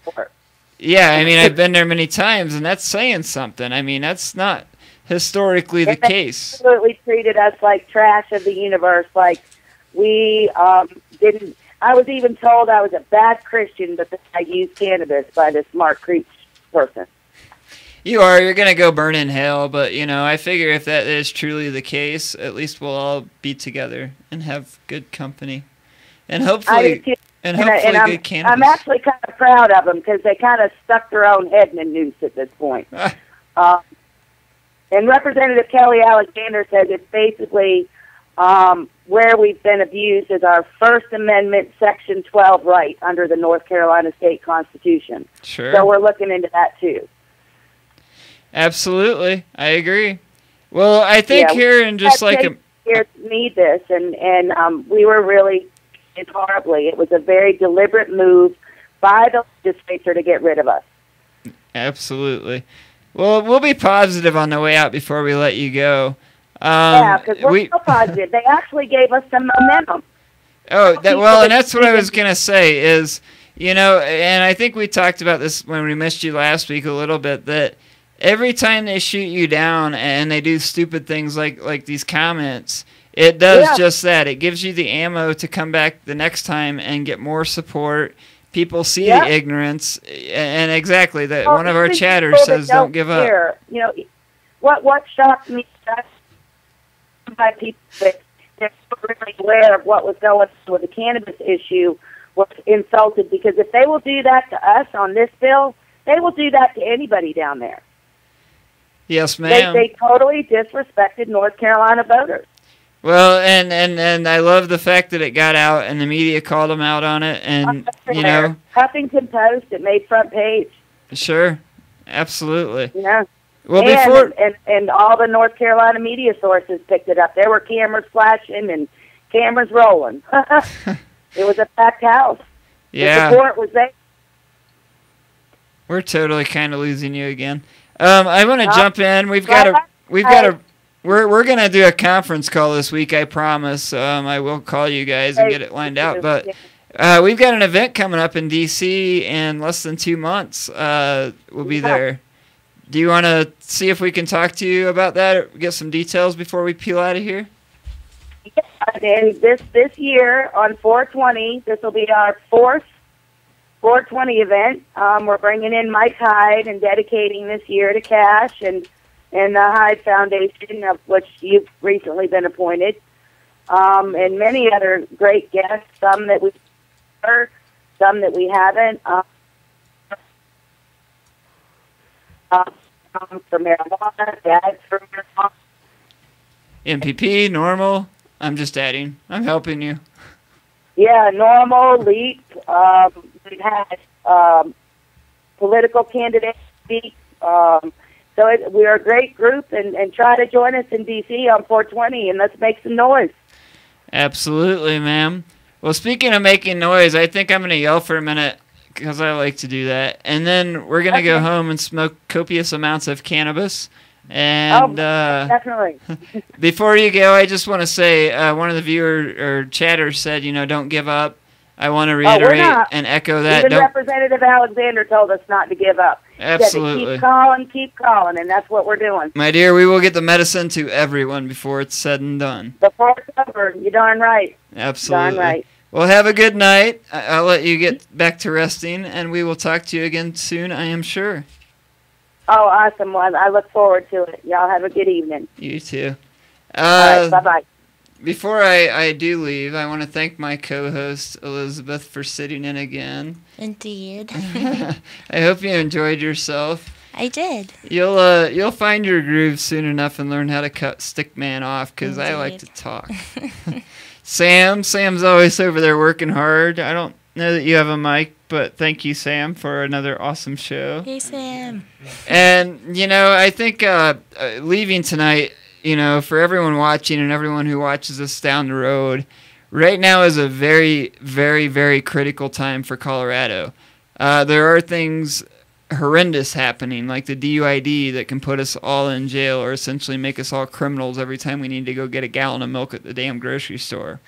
Yeah, I mean, I've been there many times, and that's saying something. I mean, that's not historically the case.
They absolutely treated us like trash of the universe, like we didn't. I was even told I was a bad Christian, but that I used cannabis by this Mark Creech person.
You're going to go burn in hell, but, you know, I figure if that is truly the case, at least we'll all be together and have good company. And hopefully, good cannabis.
I'm actually kind of proud of them because they kind of stuck their own head in the noose at this point. And Representative Kelly Alexander says it's basically where we've been abused is our First Amendment, Section 12 right under the North Carolina State Constitution.
Sure.
So we're looking into that too.
Absolutely, I agree. Well, I think here in just like
here need this, and we were really horribly. It was a very deliberate move by the legislature to get rid of us.
Absolutely. Well, we'll be positive on the way out before we let you go.
Yeah, because we're so positive. They actually gave us some momentum.
Oh, and that's what I was going to say is, you know, and I think we talked about this when we missed you last week a little bit, that every time they shoot you down and they do stupid things like these comments, it does just that. It gives you the ammo to come back the next time and get more support. People see the ignorance, and exactly that. One of our chatters says, "Don't give up."
You know, what shocked me by people that they're really aware of what was going on with the cannabis issue was insulted, because if they will do that to us on this bill, they will do that to anybody down there.
Yes, ma'am.
They totally disrespected North Carolina voters.
Well, and I love the fact that it got out and the media called them out on it, and you know,
Huffington Post, it made front page.
Sure, absolutely.
Yeah.
Well,
and all the North Carolina media sources picked it up. There were cameras flashing and cameras rolling. It was a packed house.
Yeah.
The support was there.
We're totally kind of losing you again. I want to jump in. We're gonna do a conference call this week. I promise. I will call you guys and get it lined out. But we've got an event coming up in D.C. in less than 2 months. We'll be there. Do you want to see if we can talk to you about that or get some details before we peel out of here?
Yeah, and this year on 420, this will be our fourth 420 event. We're bringing in Mike Hyde and dedicating this year to Cash and the Hyde Foundation, of which you've recently been appointed, and many other great guests, some that we've heard, some that we haven't. For marijuana, dads for marijuana.
MPP, normal. I'm just adding. I'm helping you.
Yeah, normal, LEAP. We've had political candidates speak. So we are a great group, and try to join us in D.C. on 420, and let's make some noise.
Absolutely, ma'am. Well, speaking of making noise, I think I'm going to yell for a minute, because I like to do that. And then we're going to go home and smoke copious amounts of cannabis. And
definitely.
Before you go, I just want to say one of the viewers or chatters said, you know, don't give up. I want to reiterate and echo that.
Even Representative Alexander told us not to give up.
Absolutely.
He said to keep calling, and that's what we're doing.
My dear, we will get the medicine to everyone before it's said and done.
Before it's over, you're darn right.
Absolutely.
Darn right.
Well, have a good night. I'll let you get back to resting, and we will talk to you again soon, I am sure.
Oh, awesome. Well, I look forward to it. Y'all have a good evening.
You too.
All right, bye-bye.
Before I do leave, I want to thank my co-host, Elizabeth, for sitting in again.
Indeed.
I hope you enjoyed yourself.
I did.
You'll find your groove soon enough and learn how to cut Stickman off, because I like to talk. Sam's always over there working hard. I don't know that you have a mic, but thank you, Sam, for another awesome show.
Hey, Sam.
And, I think leaving tonight, for everyone watching and everyone who watches us down the road, right now is a very, very, very critical time for Colorado. There are things horrendous happening, like the DUID, that can put us all in jail or essentially make us all criminals every time we need to go get a gallon of milk at the damn grocery store.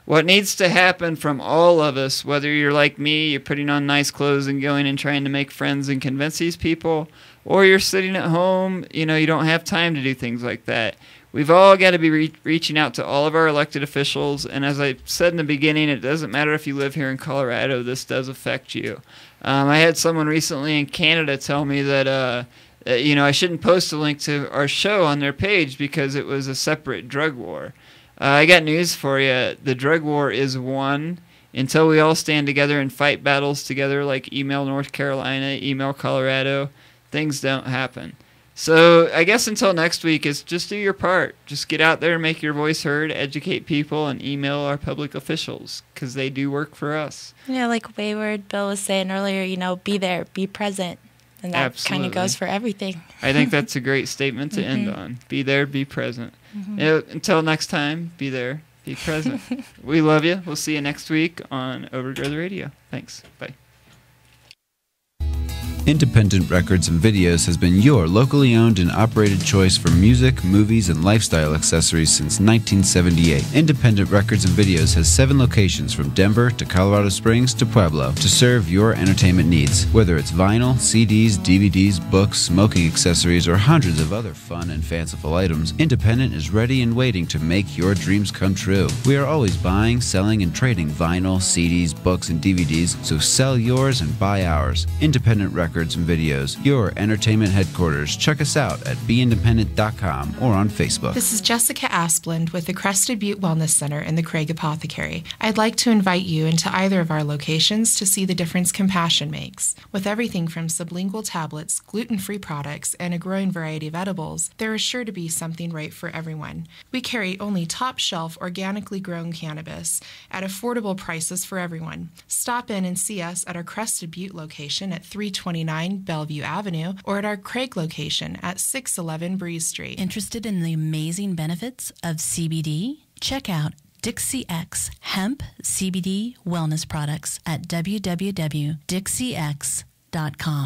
What needs to happen from all of us, whether you're like me, you're putting on nice clothes and going and trying to make friends and convince these people, or you're sitting at home, you don't have time to do things like that. We've all got to be reaching out to all of our elected officials, and as I said in the beginning, it doesn't matter if you live here in Colorado, this does affect you. I had someone recently in Canada tell me that, I shouldn't post a link to our show on their page because it was a separate drug war. I got news for you. The drug war is won until we all stand together and fight battles together, like email North Carolina, email Colorado. Things don't happen. So I guess until next week, is just do your part. Just get out there and make your voice heard, educate people, and email our public officials, because they do work for us.
Yeah, like Wayward Bill was saying earlier, be there, be present. And that kind of goes for everything.
I think that's a great statement to end on. Be there, be present. Until next time, be there, be present. We love you. We'll see you next week on Overgrow The Radio. Thanks. Bye.
Independent Records and Videos has been your locally owned and operated choice for music, movies, and lifestyle accessories since 1978. Independent Records and Videos has 7 locations from Denver to Colorado Springs to Pueblo to serve your entertainment needs. Whether it's vinyl, CDs, DVDs, books, smoking accessories, or hundreds of other fun and fanciful items, Independent is ready and waiting to make your dreams come true. We are always buying, selling, and trading vinyl, CDs, books, and DVDs, so sell yours and buy ours. Independent Records and Videos, your entertainment headquarters. Check us out at beindependent.com or on Facebook.
This is Jessica Asplund with the Crested Butte Wellness Center in the Craig Apothecary. I'd like to invite you into either of our locations to see the difference compassion makes. With everything from sublingual tablets, gluten-free products, and a growing variety of edibles, there is sure to be something right for everyone. We carry only top-shelf, organically grown cannabis at affordable prices for everyone. Stop in and see us at our Crested Butte location at 329 Bellevue Avenue or at our Craig location at 611 Breeze Street.
Interested in the amazing benefits of CBD? Check out Dixie X Hemp CBD Wellness Products at www.dixiex.com.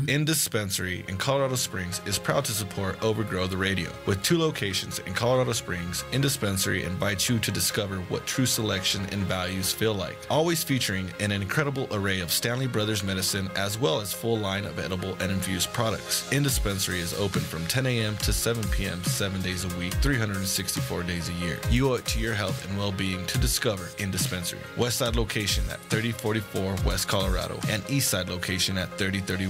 In Dispensary in Colorado Springs is proud to support Overgrow The Radio. With 2 locations in Colorado Springs, In Dispensary invites you to discover what true selection and values feel like. Always featuring an incredible array of Stanley Brothers medicine as well as full line of edible and infused products. In Dispensary is open from 10 a.m. to 7 p.m. 7 days a week, 364 days a year. You owe it to your health and well-being to discover In Dispensary. West Side location at 3044 West Colorado and East Side location at 3031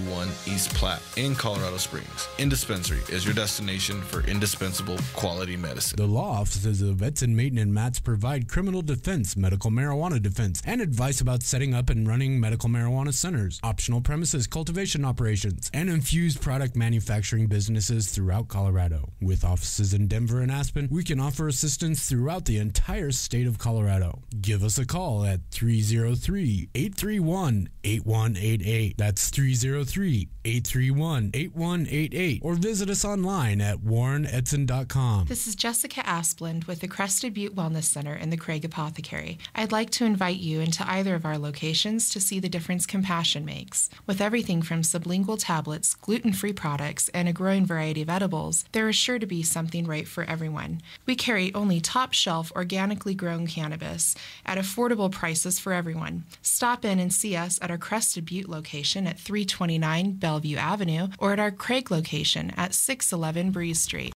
East Platte in Colorado Springs. In Dispensary is your destination for indispensable quality medicine.
The law offices of Edson, Mayton, and Matz provide criminal defense, medical marijuana defense, and advice about setting up and running medical marijuana centers, optional premises cultivation operations, and infused product manufacturing businesses throughout Colorado. With offices in Denver and Aspen, we can offer assistance throughout the entire state of Colorado. Give us a call at 303-831-8188. That's 303-831-8188, or visit us online at warrenedson.com.
This is Jessica Asplund with the Crested Butte Wellness Center in the Craig Apothecary. I'd like to invite you into either of our locations to see the difference compassion makes. With everything from sublingual tablets, gluten-free products, and a growing variety of edibles, there is sure to be something right for everyone. We carry only top-shelf, organically grown cannabis at affordable prices for everyone. Stop in and see us at our Crested Butte location at 329 Bellevue Avenue or at our Craig location at 611 Breeze Street.